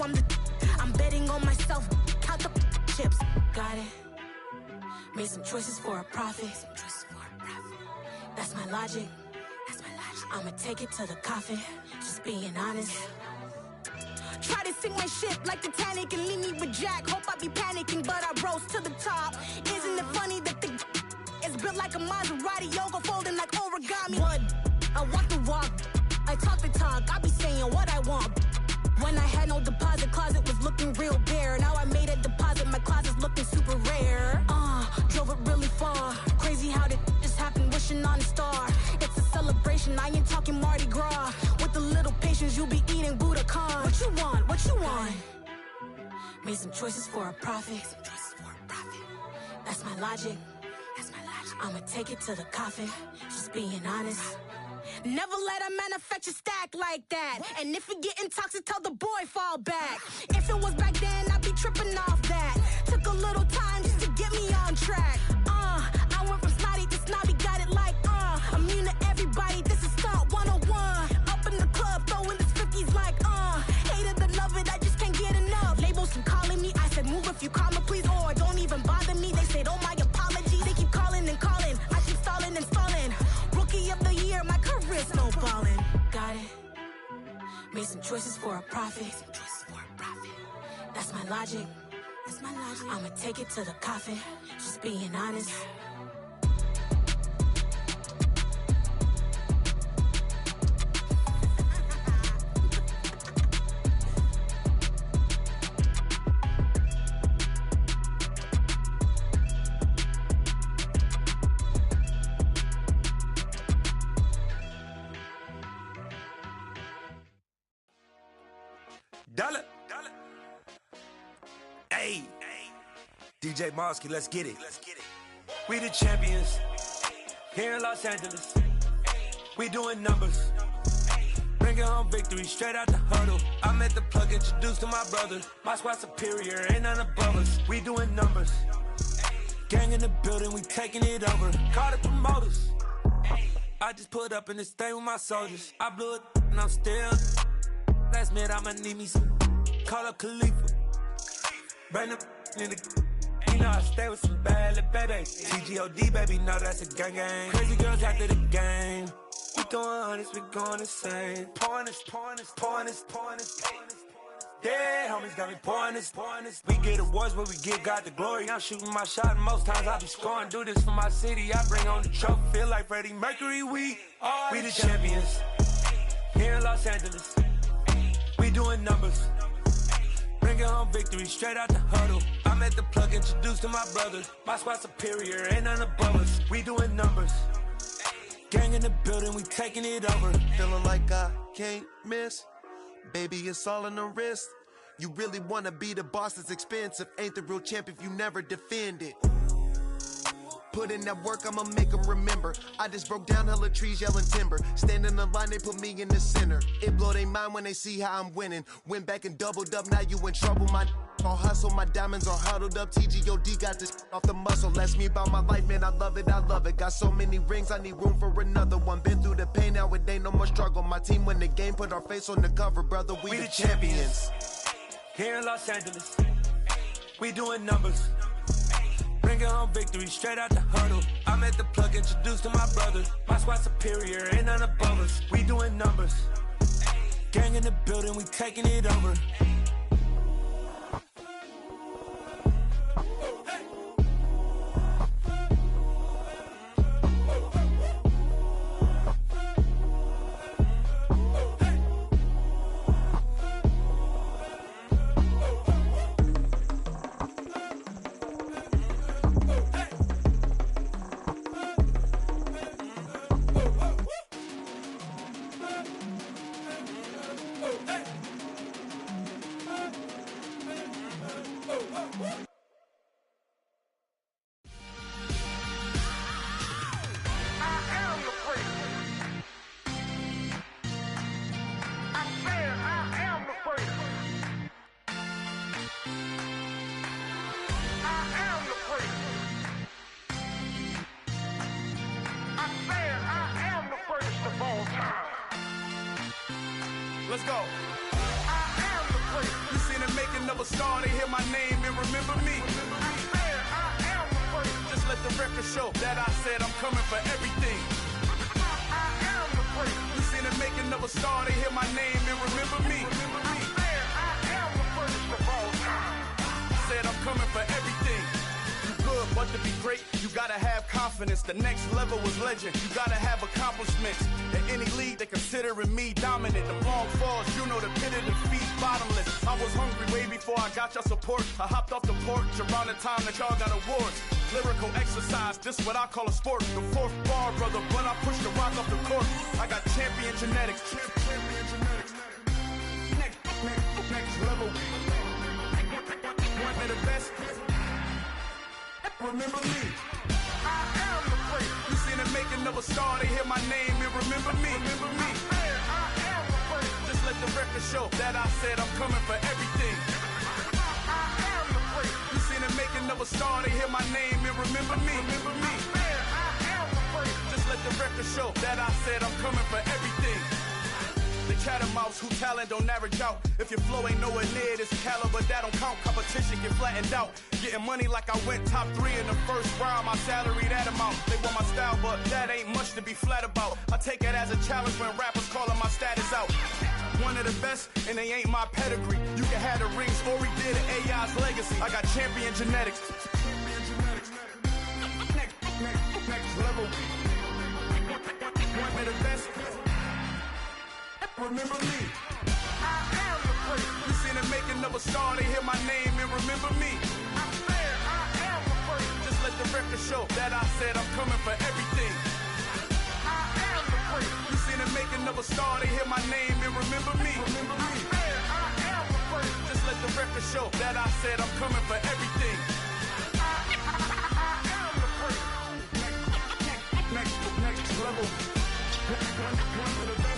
I'm betting on myself, count the chips. Got it. Made some choices for a profit. That's my logic. I'ma take it to the coffin, just being honest. Try to sink my ship like Titanic and leave me with Jack. Hope I be panicking, but I rose to the top. Isn't it funny that the is built like a Maserati, yoga folding like origami? What? I walk the walk, I talk the talk, I be saying what I want. When I had no deposit, closet was looking real bare. Now I made a deposit, my closet's looking super rare. Drove it really far. Crazy how did just happen, wishing on a star. It's a celebration, I ain't talking Mardi Gras. With a little patience, you'll be eating Budokan. What you want? Made some choices for a profit. That's my logic. I'ma take it to the coffin, just being honest. Never let a manufacture stack like that. And if it getting toxic, tell the boy fall back. If it was back then, I'd be tripping off that. Took a little time just to get me on track. I went from snotty to snobby, got it like immune to everybody, this is stunt 101. Up in the club, throwing this 50s like hate it and love it, I just can't get enough. Labels keep calling me, I said move if you call me please, or don't even bother me. They said oh my apologies, they keep calling and calling, I keep stalling and stalling. Rookie of the year, my career snowballing. Got it. Made some choices for a profit. That's my logic. I'ma take it to the coffin, just being honest. Dollar. Hey. DJ Mosky, let's get it. We the champions here in Los Angeles. We doing numbers. Bringing home victory straight out the huddle. I met the plug, introduced to my brother. My squad superior, ain't none above us. We doing numbers. Gang in the building, we taking it over. Call the promoters. I just put up in this thing with my soldiers. I blew it and I'm still. Last minute I'ma need me some. Call up Khalifa. Brand new in the. You know I stay with some bad little baby. TGOD, baby, know that's a gang gang. Crazy girls after the game. We throwing hundreds, we going insane. Pouring this. Yeah, homies got me pouring this. We get awards, but we give God the glory. I'm shooting my shot, and most times I be scoring. Do this for my city, I bring on the trophy. Feel like Freddie Mercury, we the champions. Here in Los Angeles, we doing numbers. Bringing home victory straight out the huddle. I'm at the plug, introduced to my brothers. My squad superior, ain't none above us. We doing numbers. Gang in the building, we taking it over. Feeling like I can't miss. Baby, it's all in the wrist. You really wanna be the boss, it's expensive. Ain't the real champ if you never defend it. Put in that work, I'ma make them remember. I just broke down hella trees, yelling timber. Stand in the line, they put me in the center. It blow their mind when they see how I'm winning. Went back and doubled up, now you in trouble. My all hustle, my diamonds are huddled up. TGOD got this off the muscle. That's me about my life, man, I love it. Got so many rings, I need room for another one. Been through the pain, now it ain't no more struggle. My team win the game, put our face on the cover, brother. We the champions. Here in Los Angeles, we doing numbers. Bringing home victory straight out the huddle. I'm at the plug, introduced to my brothers. My squad superior, ain't none above us. We doing numbers. Gang in the building, we taking it over. Let's go. You seen the making of a star, they hear my name and remember me. Just let the record show that I said I'm coming for everything. You seen the making of a star, they hear my name and remember me. Said I'm coming for everything. Good, but to be great, you gotta have confidence. The next level was legend. You gotta have accomplishments. In any league, they considering me dominant. The long falls, you know the pit of defeat, bottomless. I was hungry way before I got your support. I hopped off the porch around the time that y'all got awards. Lyrical exercise, this what I call a sport. The fourth bar, brother, when I push the rock off the court. I got champion genetics. Next level. One of the best. Remember me. I am the great. You seen the making of a star, they hear my name and remember me. I am the great. Just let the record show that I said I'm coming for everything. I am the great. You seen the making of a star, they hear my name and remember me. I am the great. Just let the record show that I said I'm coming for everything. The chattermouths who talent don't average out. If your flow ain't nowhere near this caliber, that don't count. Competition get flattened out. Getting money like I went top 3 in the first round. My salary that amount. They want my style, but that ain't much to be flat about. I take it as a challenge when rappers calling my status out. One of the best, and they ain't my pedigree. You can have the rings, or we did an AI's legacy. I got champion genetics. Next level. One of the best. Remember me. I am the great. You seen the making of a star, they hear my name and remember me. I am the great. Just let the record show that I said I'm coming for everything. I am the great. You seen the making of a star, they hear my name and remember me. I am the great. Just let the record show that I said I'm coming for everything. I am the great. Next level. One of the best.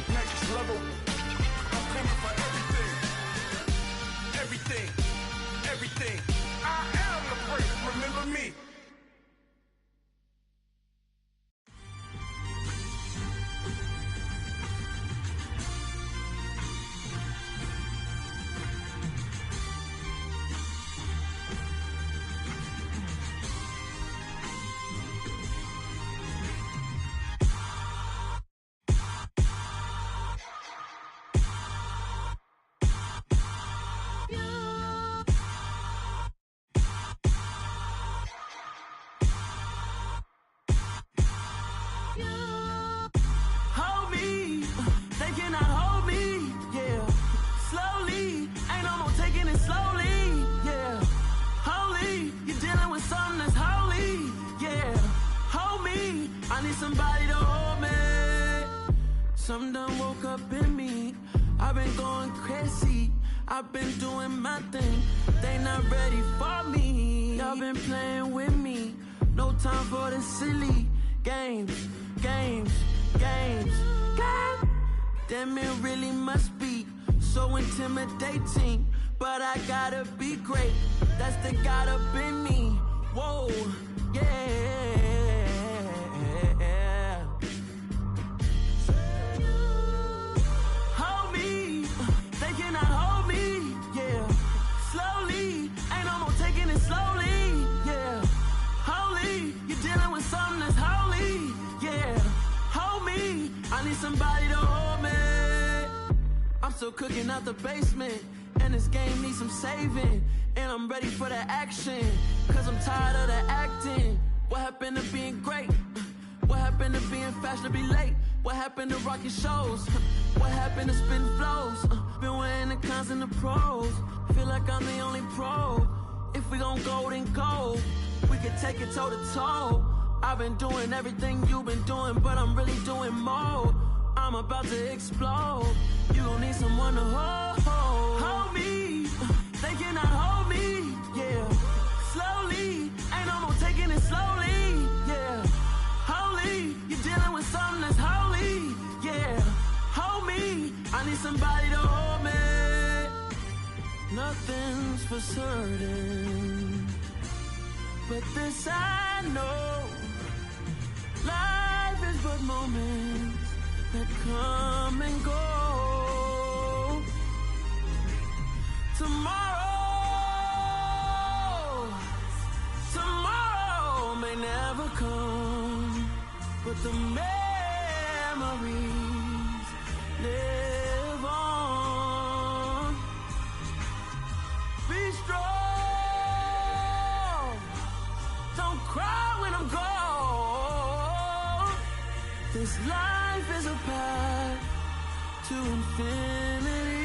Next level. I'm coming for everything. Everything. I am the great. Remember me. somebody to hold me. Something done woke up in me. I've been going crazy. I've been doing my thing. They not ready for me. Y'all been playing with me. No time for the silly games. Damn, it really must be so intimidating. But I gotta be great. That's the God up in me. Whoa, yeah. Hold me, they cannot hold me, yeah. Slowly, ain't no more taking it slowly, yeah. Holy, you're dealing with something that's holy, yeah. Hold me, I need somebody to hold me. I'm still cooking out the basement, and this game needs some saving. And I'm ready for the action, cause I'm tired of the acting. What happened to being great? What happened to being fashionably late? What happened to rocking shows? What happened to spitting flows? Been weighing the cons and the pros. Feel like I'm the only pro. If we gon' go, then go. We can take it toe to toe. I've been doing everything you've been doing, but I'm really doing more. I'm about to explode. You gon' need someone to hold me. They cannot hold me, yeah. Slowly, ain't no more taking it slowly, yeah. Holy, you're dealing with something that's holy, yeah. Hold me, I need somebody to hold me. Nothing's for certain, but this I know. Life is but moments that come and go. Tomorrow may never come, but the memories live on. Be strong, don't cry when I'm gone. This life is a path to infinity.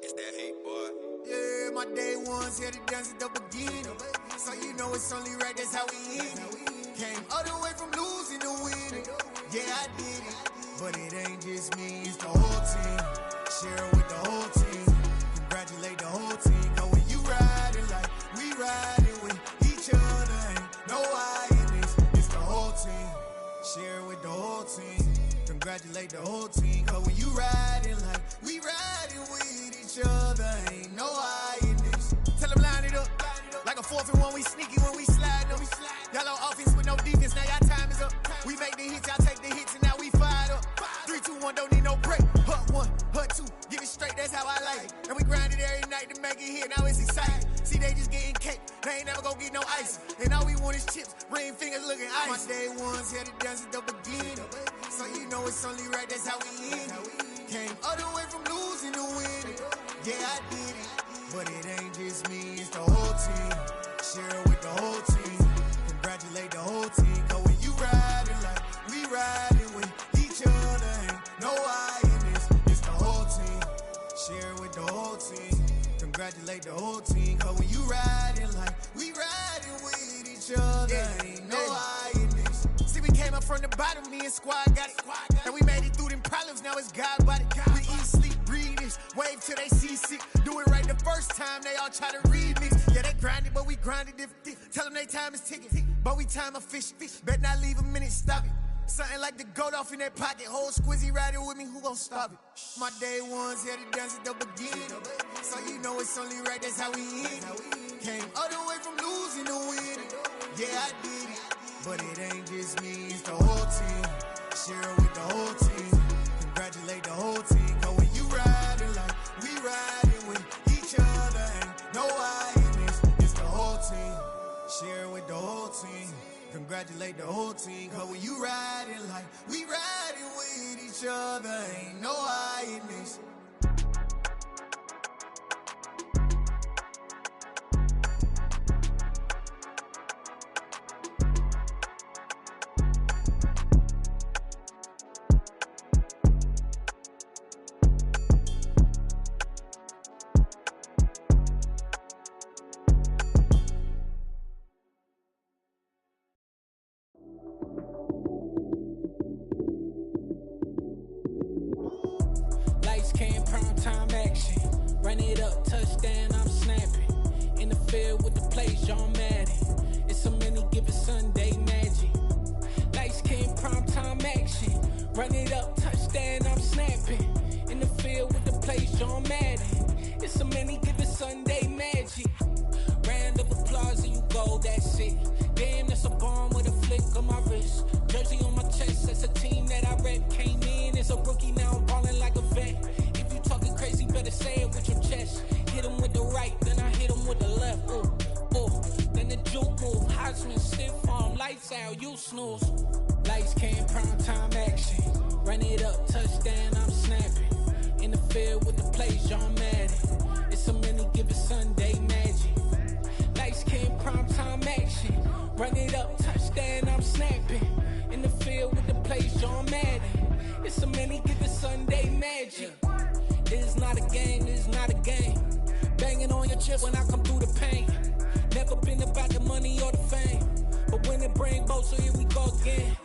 It's that hate, boy. Yeah, my day ones here to dance at the beginning. So you know it's only right, that's how we end it. Came all the way from losing to winning. Yeah, I did it. But it ain't just me, it's the whole team. Share it with the whole team. Congratulate the whole team. Cause when you riding like we riding with each other, ain't no I in this. It's the whole team. Share it with the whole team. Congratulate the whole team. Cause when you riding like we riding with each other, ain't no I in this. Tell them line it up. Like a 4th and 1, we sneaky when we slide them. Y'all on offense with no defense, now y'all time is up. We make the hits, y'all take the hits, and now we fired up. 3, 2, 1, don't need no break. Hut 1, hut 2, give it straight, that's how I like it. And we grind it every night to make it here, now it's exciting. See, they just getting cake, they ain't never gonna get no ice. And all we want is chips, ring fingers looking ice. My day ones here to dance at the beginning. So you know it's only right, that's how we end it. Came all the way from losing to winning. Yeah, I did it. But it ain't just me, it's the whole team. Share it with the whole team. Congratulate the whole team. Cause when you riding like we riding with each other, ain't no I in this. It's the whole team. Share it with the whole team. Congratulate the whole team. Cause when you riding like we riding with each other, ain't no I in this. See, we came up from the bottom, me and squad got it. And we made it through them problems, now it's God body. We eat, sleep, breathe this, wave till they seasick. Do it right the first time, they all try to remix. Yeah, they grinded, but we grinded different. Tell them they time is ticking, but we time efficient. Bet not leave a minute, stop it. Something like the goat off in their pocket. Whole squizzy riding with me, who gon' stop it? My day ones here to dance at the beginning. So you know it's only right, that's how we end it. Came all the way from losing to winning. Yeah, I did it. But it ain't just me, it's the whole team. Share it with the whole team. Congratulate the whole team. Cause when you riding like we riding with each other, ain't no I in this. It's the whole team. Share it with the whole team. Congratulate the whole team. Cause when you riding like we riding with each other, ain't no I in this. Run it up, touchdown, I'm snapping. In the field with the plays, John Madden. It's a many given Sunday magic. Lights came primetime action. Run it up, touchdown, I'm snapping. In the field with the plays, John Madden. It's a many given Sunday magic. Round of applause and you go, that's it. Damn, that's a bomb with a flick on my wrist. Jersey on my chest, that's a team that I rep. Came in as a rookie, now I'm ballin' like a vet. If you talking crazy, better say it with your chest. Hit him with the right, then I hit him with the left. Ooh, ooh, then the juke move. Heisman, stiff arm, lights out, you snooze. Lights came, primetime action. Run it up, touchdown, I'm snapping. In the field with the plays, John Madden. It's a many given Sunday magic. Lights came, primetime action. Run it up, touchdown, I'm snapping. In the field with the plays, John Madden. It's a many given Sunday magic. This is not a game, this is not a game. Banging on your chest when I come through the pain. Never been about the money or the fame. But when it bring both, so here we go again.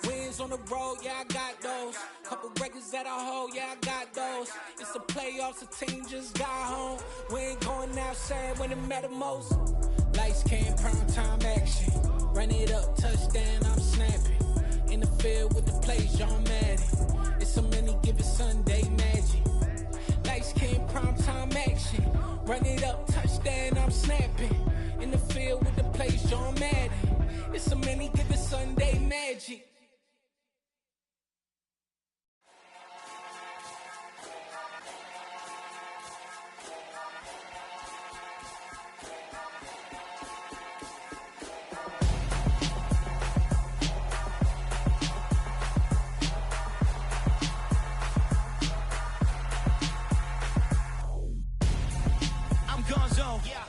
Wins on the road, yeah, I got those. Couple records that I hold, yeah, I got those. It's the playoffs, the team just got home. We ain't going outside when it matter most. Lights came, primetime action. Run it up, touchdown, I'm snapping. In the field with the plays, John Madden. It's a many given Sunday magic. Lights came, primetime action. Run it up, touchdown, I'm snapping. In the field with the plays, John Madden. It's a many given Sunday magic.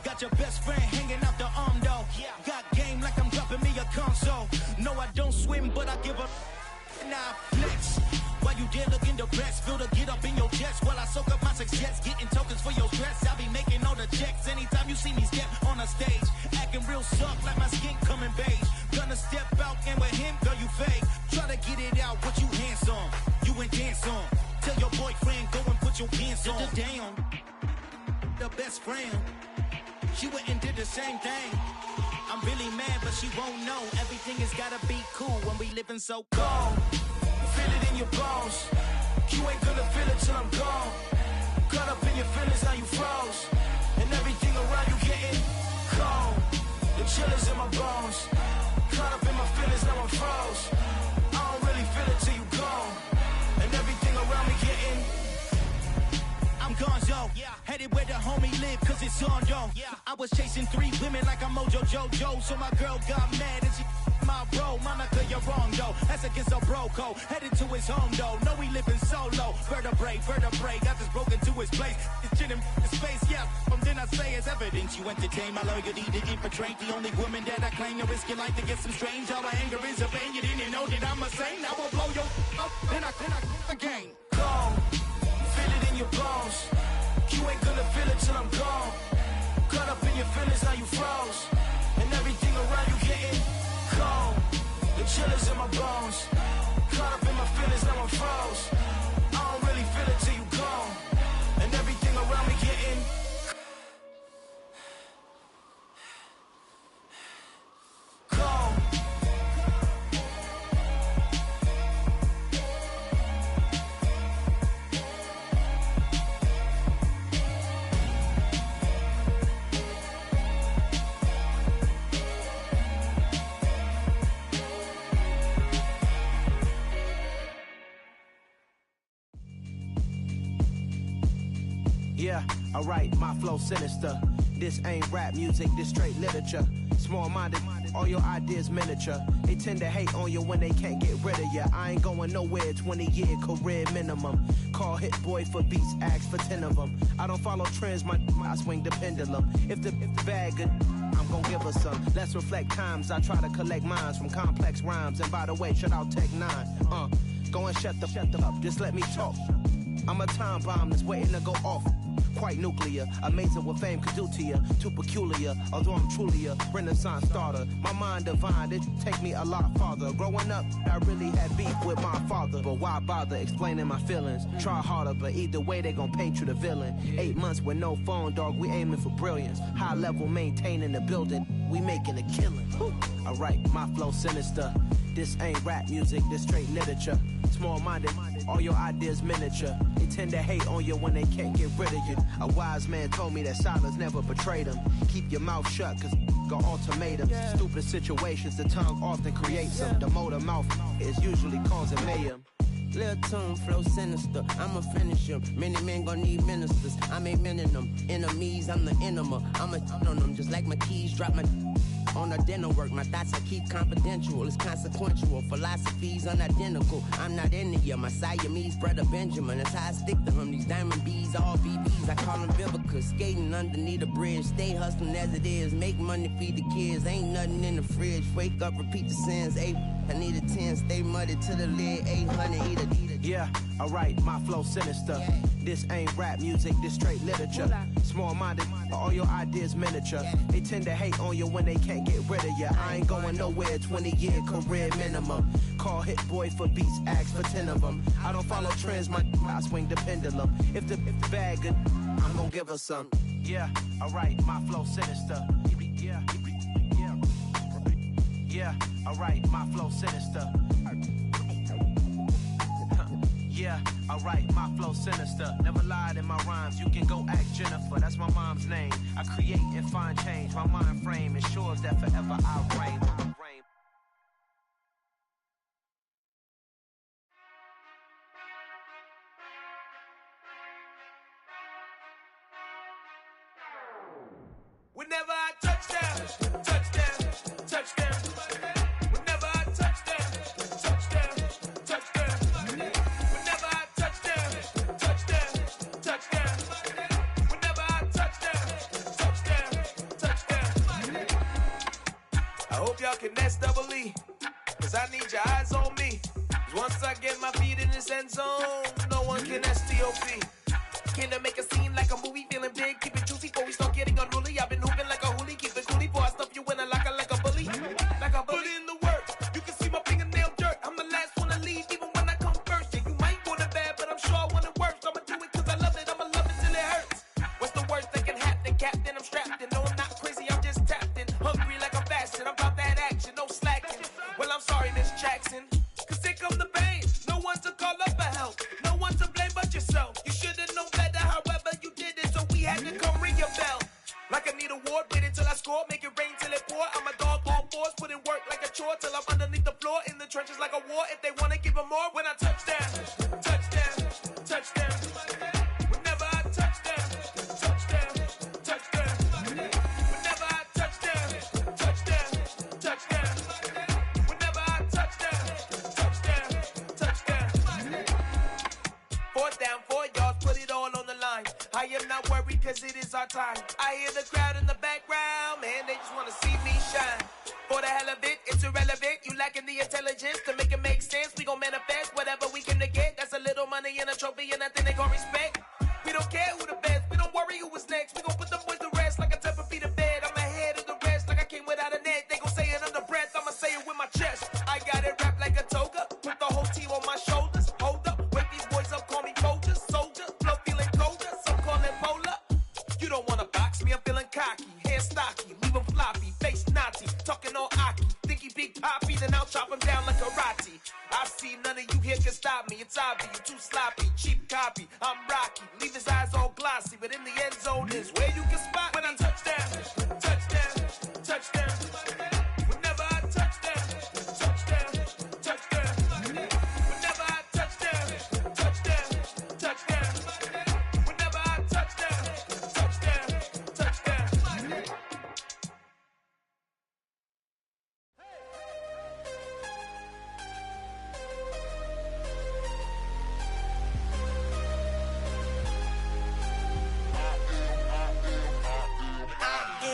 Got your best friend hanging out the arm though. Got game like I'm dropping me a console. No, I don't swim, but I give a nah flex. While you there looking the best, feel the get up in your chest while I soak up my success, getting tokens for your stress. I'll be making all the checks anytime you see me step on a stage, acting real soft like my skin coming beige. Gonna step out and with him, girl, you fake. Try to get it out, what you hands on, you ain't dance on. Tell your boyfriend go and put your pants on. Down, the best friend. She went and did the same thing. I'm really mad, but she won't know. Everything has gotta be cool when we living so cold. Feel it in your bones. You ain't gonna feel it till I'm gone. Caught up in your feelings, now you froze. And everything around you getting cold. The chill is in my bones. Caught up in my feelings, now I'm froze. I don't really feel it till you gone. And everything around me getting I'm gonzo, headed where the homie live, cause it's on, yo. I was chasing 3 women like I'm Mojo Jojo, so my girl got mad and she my bro. Monica, you're wrong, though. That's against a bro code. Headed to his home, though. No, he living solo. Vertebrae, I just broke into his place. It's chin in his face, yeah. Then I say it's evidence. You entertain my loyalty to infiltrate the only woman that I claim. You risk your life to get some strange. All my anger is a pain. You didn't know that I'm a saint. I will blow your up, then I again. Go. Feel it in your bones. You ain't gonna feel it till I'm gone. Caught up in your feelings, now you froze. And everything around you getting cold. The chill is in my bones. Caught up in my feelings, now I'm froze. I don't really feel it till you gone. And everything around me getting cold. Yeah, alright, my flow sinister. This ain't rap music, this straight literature. Small-minded, all your ideas miniature. They tend to hate on you when they can't get rid of you. I ain't going nowhere, 20-year career minimum. Call Hit Boy for beats, ask for 10 of them. I don't follow trends, I swing the pendulum. If the bag good, I'm gon' give her some. Let's reflect times, I try to collect minds from complex rhymes. And by the way, shout out Tech 9. Go and shut the up, just let me talk. I'm a time bomb that's waiting to go off. Quite nuclear, amazing what fame could do to you. Too peculiar, although I'm truly a renaissance starter. My mind divine, it take me a lot farther. Growing up, I really had beef with my father. But why bother explaining my feelings? Try harder, but either way they gon' paint you the villain. 8 months with no phone, dog, we aiming for brilliance. High level maintaining the building, we making a killing. Alright, my flow sinister. This ain't rap music, this straight literature. Small-minded, all your ideas miniature. They tend to hate on you when they can't get rid of you. A wise man told me that silence never betrayed him. Keep your mouth shut, cause got ultimatums. Stupid situations, the tongue often creates them. The motor mouth is usually causing mayhem. Lil' tune, flow sinister, I'ma finish him. Many men gon' need ministers, I'm aiming them. Enemies, I'm the enema, I'ma on them. Just like my keys, drop my on the dinner work. My thoughts I keep confidential, it's consequential. Philosophies unidentical, I'm not into you. My Siamese brother Benjamin, that's how I stick to him. These diamond bees, all BBs, I call them Vivica. Skating underneath the bridge, stay hustling as it is. Make money, feed the kids, ain't nothing in the fridge. Wake up, repeat the sins, I need a 10, stay muddy to the lid, 800, eat it. Yeah, alright, my flow sinister. This ain't rap music, this straight literature. Small-minded, all your ideas miniature. They tend to hate on you when they can't get rid of you. I ain't going nowhere, 20-year career minimum. Call Hit Boy for beats, ask for 10 of them. I don't follow trends, I swing the pendulum. If the bag good, I'm gonna give her some. Yeah, alright, my flow sinister. Yeah, alright, my flow sinister. Yeah, alright, my flow sinister. Never lied in my rhymes, you can go ask Jennifer, that's my mom's name. I create and find change, my mind frame ensures that forever I reign. Whenever I touchdown, touchdown, touchdown. Whenever I touchdown, touchdown, touchdown. Whenever I touchdown, touchdown, touchdown. Whenever I touchdown, touchdown, touchdown. I hope y'all can nest double E, cause I need your eyes on me. Cause once I get my feet in this end zone, no one can STOP. Can I make a scene like a movie, feeling big, keep it juicy before we start getting unruly. I've been hooping like a hoolie, keep it coolie before I stuff you in a locker like a bully. Like a bully. Put in the work, you can see my fingernail dirt. I'm the last one to leave, even when I come first. Yeah, you might want it bad, but I'm sure I want it worse. I'ma do it cause I love it, I'ma love it till it hurts. What's the worst that can happen, Captain? I'm strapped in, no I'm not crazy, I'm just tapped in. Hungry like I'm fasting, I'm about that action, no slacking. Well, I'm sorry, Miss Jackson, cause here come the pain. No one to call up for help, no one to blame but yourself. You should've known better, however you did it, so we had to come ring your bell. Like I need a award, wait until I score, make it rain till it pour. I'm a dog on fours, put in work like a chore till I'm underneath the floor, in the trenches like a war. If they wanna give them more, when I touchdown, touchdown, touchdown. Whenever I touchdown, touchdown, touchdown. Whenever I touchdown, touchdown, touchdown. Whenever I touchdown, touchdown, touchdown. 4th down, 4 yards, put it all on the line. I am not worried cause it is our time. I hear the crowd in the background, man, they just wanna see me shine. For the hell of it, it's irrelevant. You lacking the intelligence to make it make sense. We gon' manifest whatever we came to get. That's a little money and a trophy and nothing they gon' respect. We don't care who the best, we don't worry who was next. We gon' put them boys to rest like a type of feet of bed. I'm ahead of the rest like I came without a net. They gon' say it under breath, I'ma say it with my chest. I got it wrapped like a toga, put the whole team on my shoulders. Hold up, wake these boys up, call me Folger, soldier. Flow feeling colder, some call it polar. You don't wanna box me, I'm feeling cocky. Hair stocky, leave him floppy, face naughty. Talking all aki, think he big poppy, then I'll chop him down like karate. I see none of you here can stop me. It's obvious, you too sloppy, cheap copy. I'm Rocky, leave his eyes all glossy, but in the end zone is where you can spot when I touchdown, touchdown, touchdown. Whenever I touchdown, touchdown, touchdown. Whenever I touchdown, touchdown, touchdown. Whenever I touchdown, touchdown, touchdown.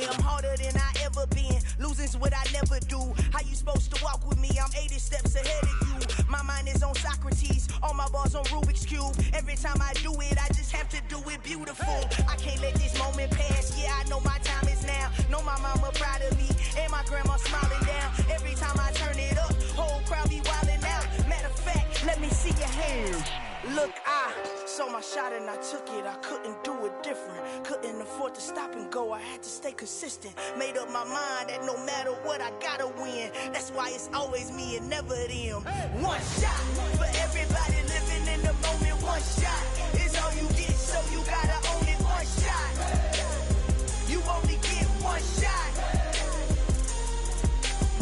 I'm harder than I ever been. Losing's what I never do. How you supposed to walk with me? I'm 80 steps ahead of you. My mind is on Socrates. All my my bars on Rubik's Cube. Every time I do it, I just have to do it beautiful. I can't let this moment pass. Yeah, I know my time is now. Know my mama proud of me, and my grandma smiling down. Every time I turn it up, whole crowd be wildin' out. Matter of fact, let me see your hands. Look, I saw my shot and I took it. I couldn't do it different. Couldn't afford to stop and go. I had to stay consistent. Made up my mind that no matter what, I gotta win. That's why it's always me and never them. One shot for everybody living in the moment. One shot is all you get, so you gotta own it. One shot. You only get one shot.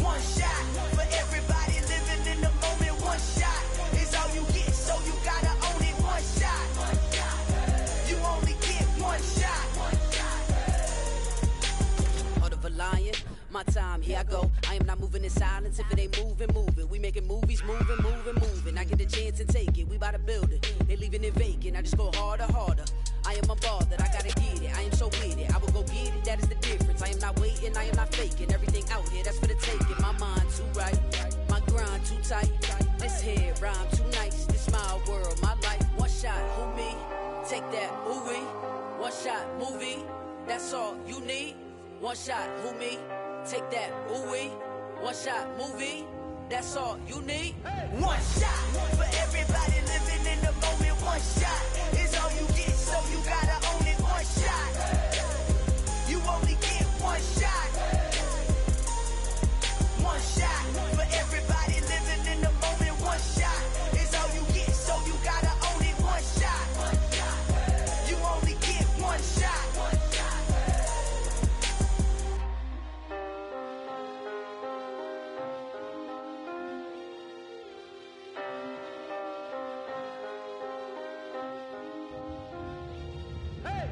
One shot for everybody living in the moment. One shot is all you get, so you gotta own it. One shot. You only get one shot. Heart of a lion, my time, here I go. I am not moving in silence. If it ain't moving, moving. We making movies, moving. I get the chance and take it. We bout to build it. They leaving it vacant. I just go harder. I am a ball that I gotta get it. I am so with it. I will go get it. That is the difference. I am not waiting. I am not faking. Everything out here, that's for the taking. My mind too right. My grind too tight. This head rhyme too nice. This my world, my life. One shot, who me? Take that, ooh wee. One shot, movie. That's all you need. One shot, who me? Take that, ooh wee. One shot, movie. That's all you need. One shot for everybody living in the moment. One shot is all you get, so you gotta own it. One shot. You only get one shot. One shot for everybody living in the moment. One shot is all you get, so you gotta own it. One shot. You only get one shot.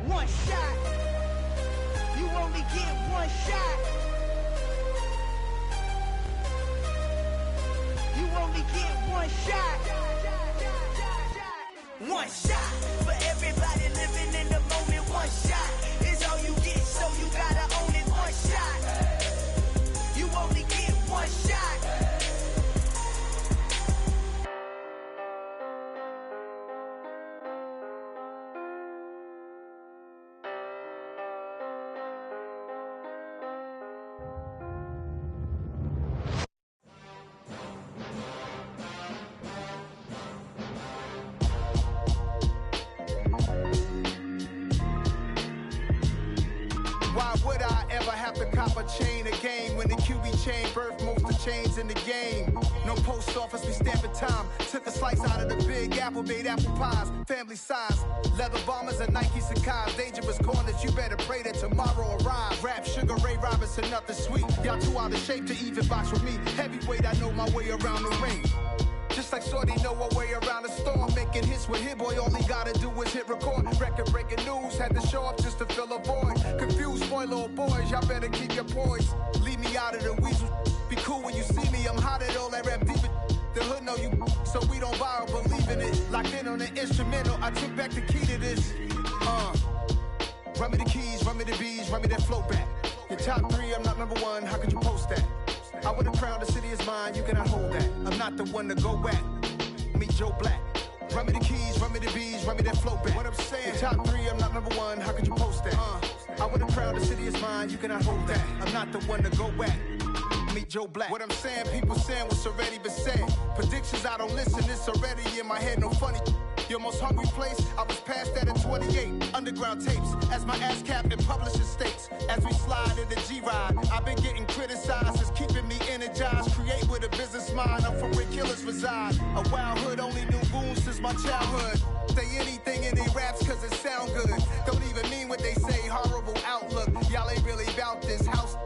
One shot. You only get one shot. You only get one shot. One shot for everybody living in the moment. One shot is all you get, so you gotta own it. One shot. You only get one shot. Why would I ever have to cop a chain a game when the QB chain birthed most of chains in the game? No post office, we stamping time. Took a slice out of the big apple, made apple pies, family size. Leather bombers and Nike Sacai's. Dangerous corners, you better pray that tomorrow arrives. Rap, Sugar Ray Robinson, nothing sweet. Y'all too out of shape to even box with me. Heavyweight, I know my way around the ring. Just like Shorty know her way around the storm. Making hits with Hit Boy, all he gotta do is hit record. Record breaking news, had to show up just to fill a void. Confused boy, little boys, y'all better keep your poise. Leave me out of the weasel. Be cool when you see me, I'm hot at all that rap deep. The hood know you, so we don't borrow, believe in it. Locked in on the instrumental, I took back the key to this. Run me the keys, run me the bees, run me that flow back. Your top three, I'm not number one, how could you post that? I would've crowned the city is mine, you cannot hold that. I'm not the one to go back. Meet Joe Black. Run me the keys, run me the bees, run me that flow back. What I'm saying, your top three, I'm not number one, how could you post that? I would've crowned the city is mine, you cannot hold that. I'm not the one to go back. Meet Joe Black. What I'm saying, people saying what's already been said. Predictions, I don't listen, it's already in my head, no funny. Your most hungry place, I was past that at 28. Underground tapes, as my ass cap in publishing states. As we slide in the G-Ride, I've been getting criticized, it's keeping me energized. Create with a business mind, I'm from where killers reside. A wild hood, only knew goons since my childhood. Say anything in they raps cause it sound good. Don't even mean what they say, horrible outlook. Y'all ain't really about this house.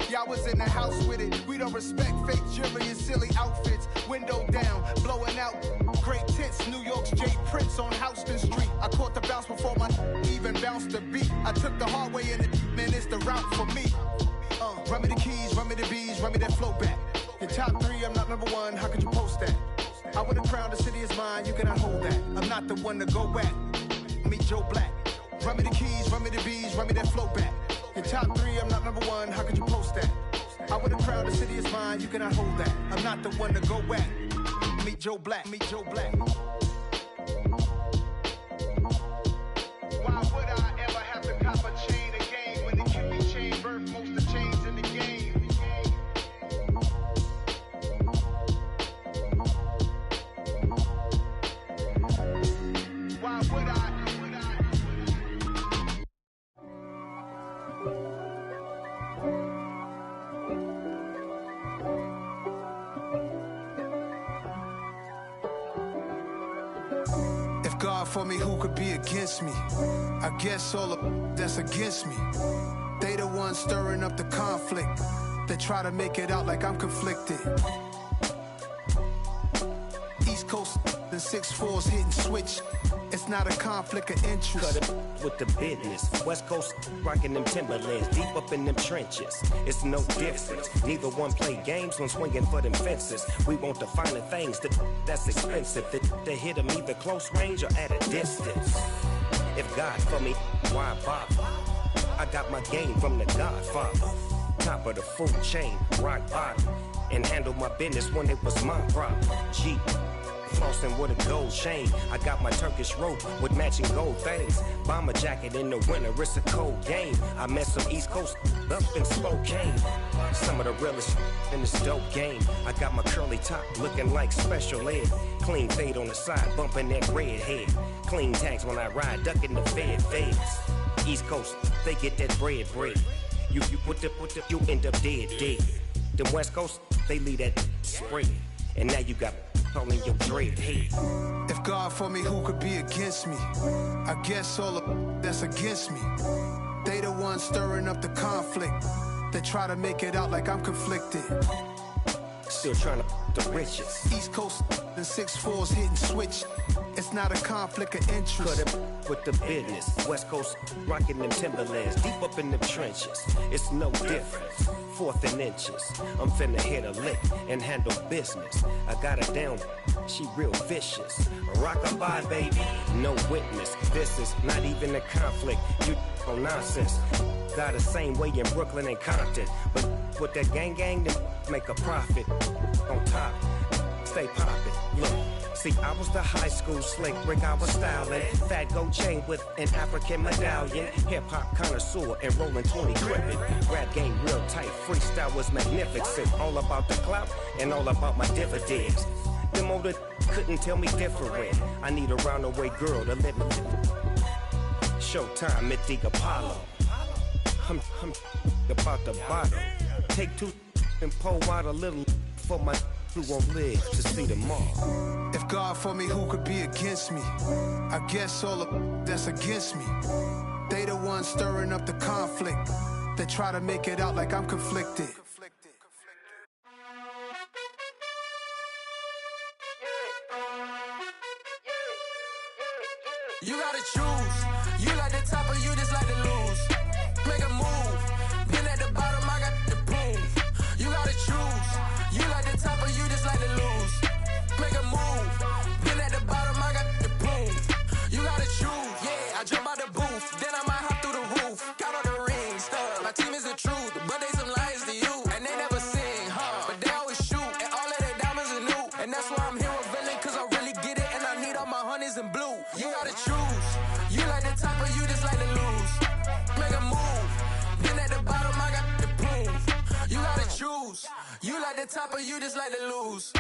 Y'all was in the house with it. We don't respect fake jewelry and silly outfits. Window down, blowing out. Great tits, New York's J. Prince on Houston Street. I caught the bounce before my even bounced the beat. I took the hard way in it, man, it's the route for me. Run me the keys, run me the bees, run me that flow back. Your top three, I'm not number one, how could you post that? I would've crowned the city is mine, you cannot hold that. I'm not the one to go back. Meet Joe Black. Run me the keys, run me the bees, run me that flow back. Your top three, I'm not number one, how could you post that? I would've crowned the city is mine, you cannot hold that. I'm not the one to go back. Meet Joe Black, meet Joe Black. If God for me, who could be against me? I guess all of that's against me. They the ones stirring up the conflict. They try to make it out like I'm conflicted. East Coast and 6'4s hitting switch. It's not a conflict of interest. Cut it with the business. West Coast rocking them Timberlands, deep up in them trenches. It's no difference. Neither one play games when swinging for them fences. We want the finer things that's expensive. That hit them either close range or at a distance. If God for me, why bother? I got my game from the Godfather. Top of the food chain, rock bottom. And handle my business when it was my problem. G. Flossing with a gold chain. I got my Turkish rope with matching gold things. Bomber jacket in the winter, it's a cold game. I met some East Coast up in Spokane. Some of the realest in this dope game. I got my curly top looking like special ed. Clean fade on the side, bumping that red head. Clean tags when I ride, ducking the feds. East Coast, they get that bread. You end up dead. Them West Coast, they leave that spread. And now you got calling your dread head. If God for me, who could be against me? I guess all of that's against me. They the ones stirring up the conflict. They try to make it out like I'm conflicted. Still trying to the riches. East Coast and 6'4s hitting switch. It's not a conflict of interest. Cut it with the business. West Coast rocking them Timberlands, deep up in them trenches. It's no difference. 4th and inches. I'm finna hit a lick and handle business. I got her down, she real vicious. Rockabye, baby, no witness. This is not even a conflict. You on nonsense. Got the same way in Brooklyn and Compton. But with that gang, then make a profit. On top, stay poppin'. Look. See, I was the high school slick Rick, I was styling. Fat gold chain with an African medallion. Hip-hop connoisseur and rolling 20 crippin'. Rap game real tight, freestyle was magnificent. All about the clout and all about my dividends. Them older couldn't tell me different. I need a roundaway girl to live with. Showtime, Mythic Apollo. I'm about the bottom. Take 2 and pour out a little for my who won't live to see tomorrow. If God for me, who could be against me? I guess all of that's against me. They the ones stirring up the conflict. They try to make it out like I'm conflicted. You gotta choose. You like the top or you just like to lose. Make a move. Been at the bottom, I got the proof. You gotta choose. You like the top or you just like to lose. Make a move. Been at the bottom, I got the proof. You gotta choose. Yeah, I jump out the booth. Then I might hop through the roof. Count all the rings, stuff. My team is the truth, but they some liars to you. And they never sing, but they always shoot. And all of their diamonds are new. And that's why I'm here with villain, cause I really get it. And I need all my honeys in blue. You gotta choose. You like the top or you just like to lose. Make a move. Been at the bottom, I got the proof. You gotta choose. You like the top or you just like to lose.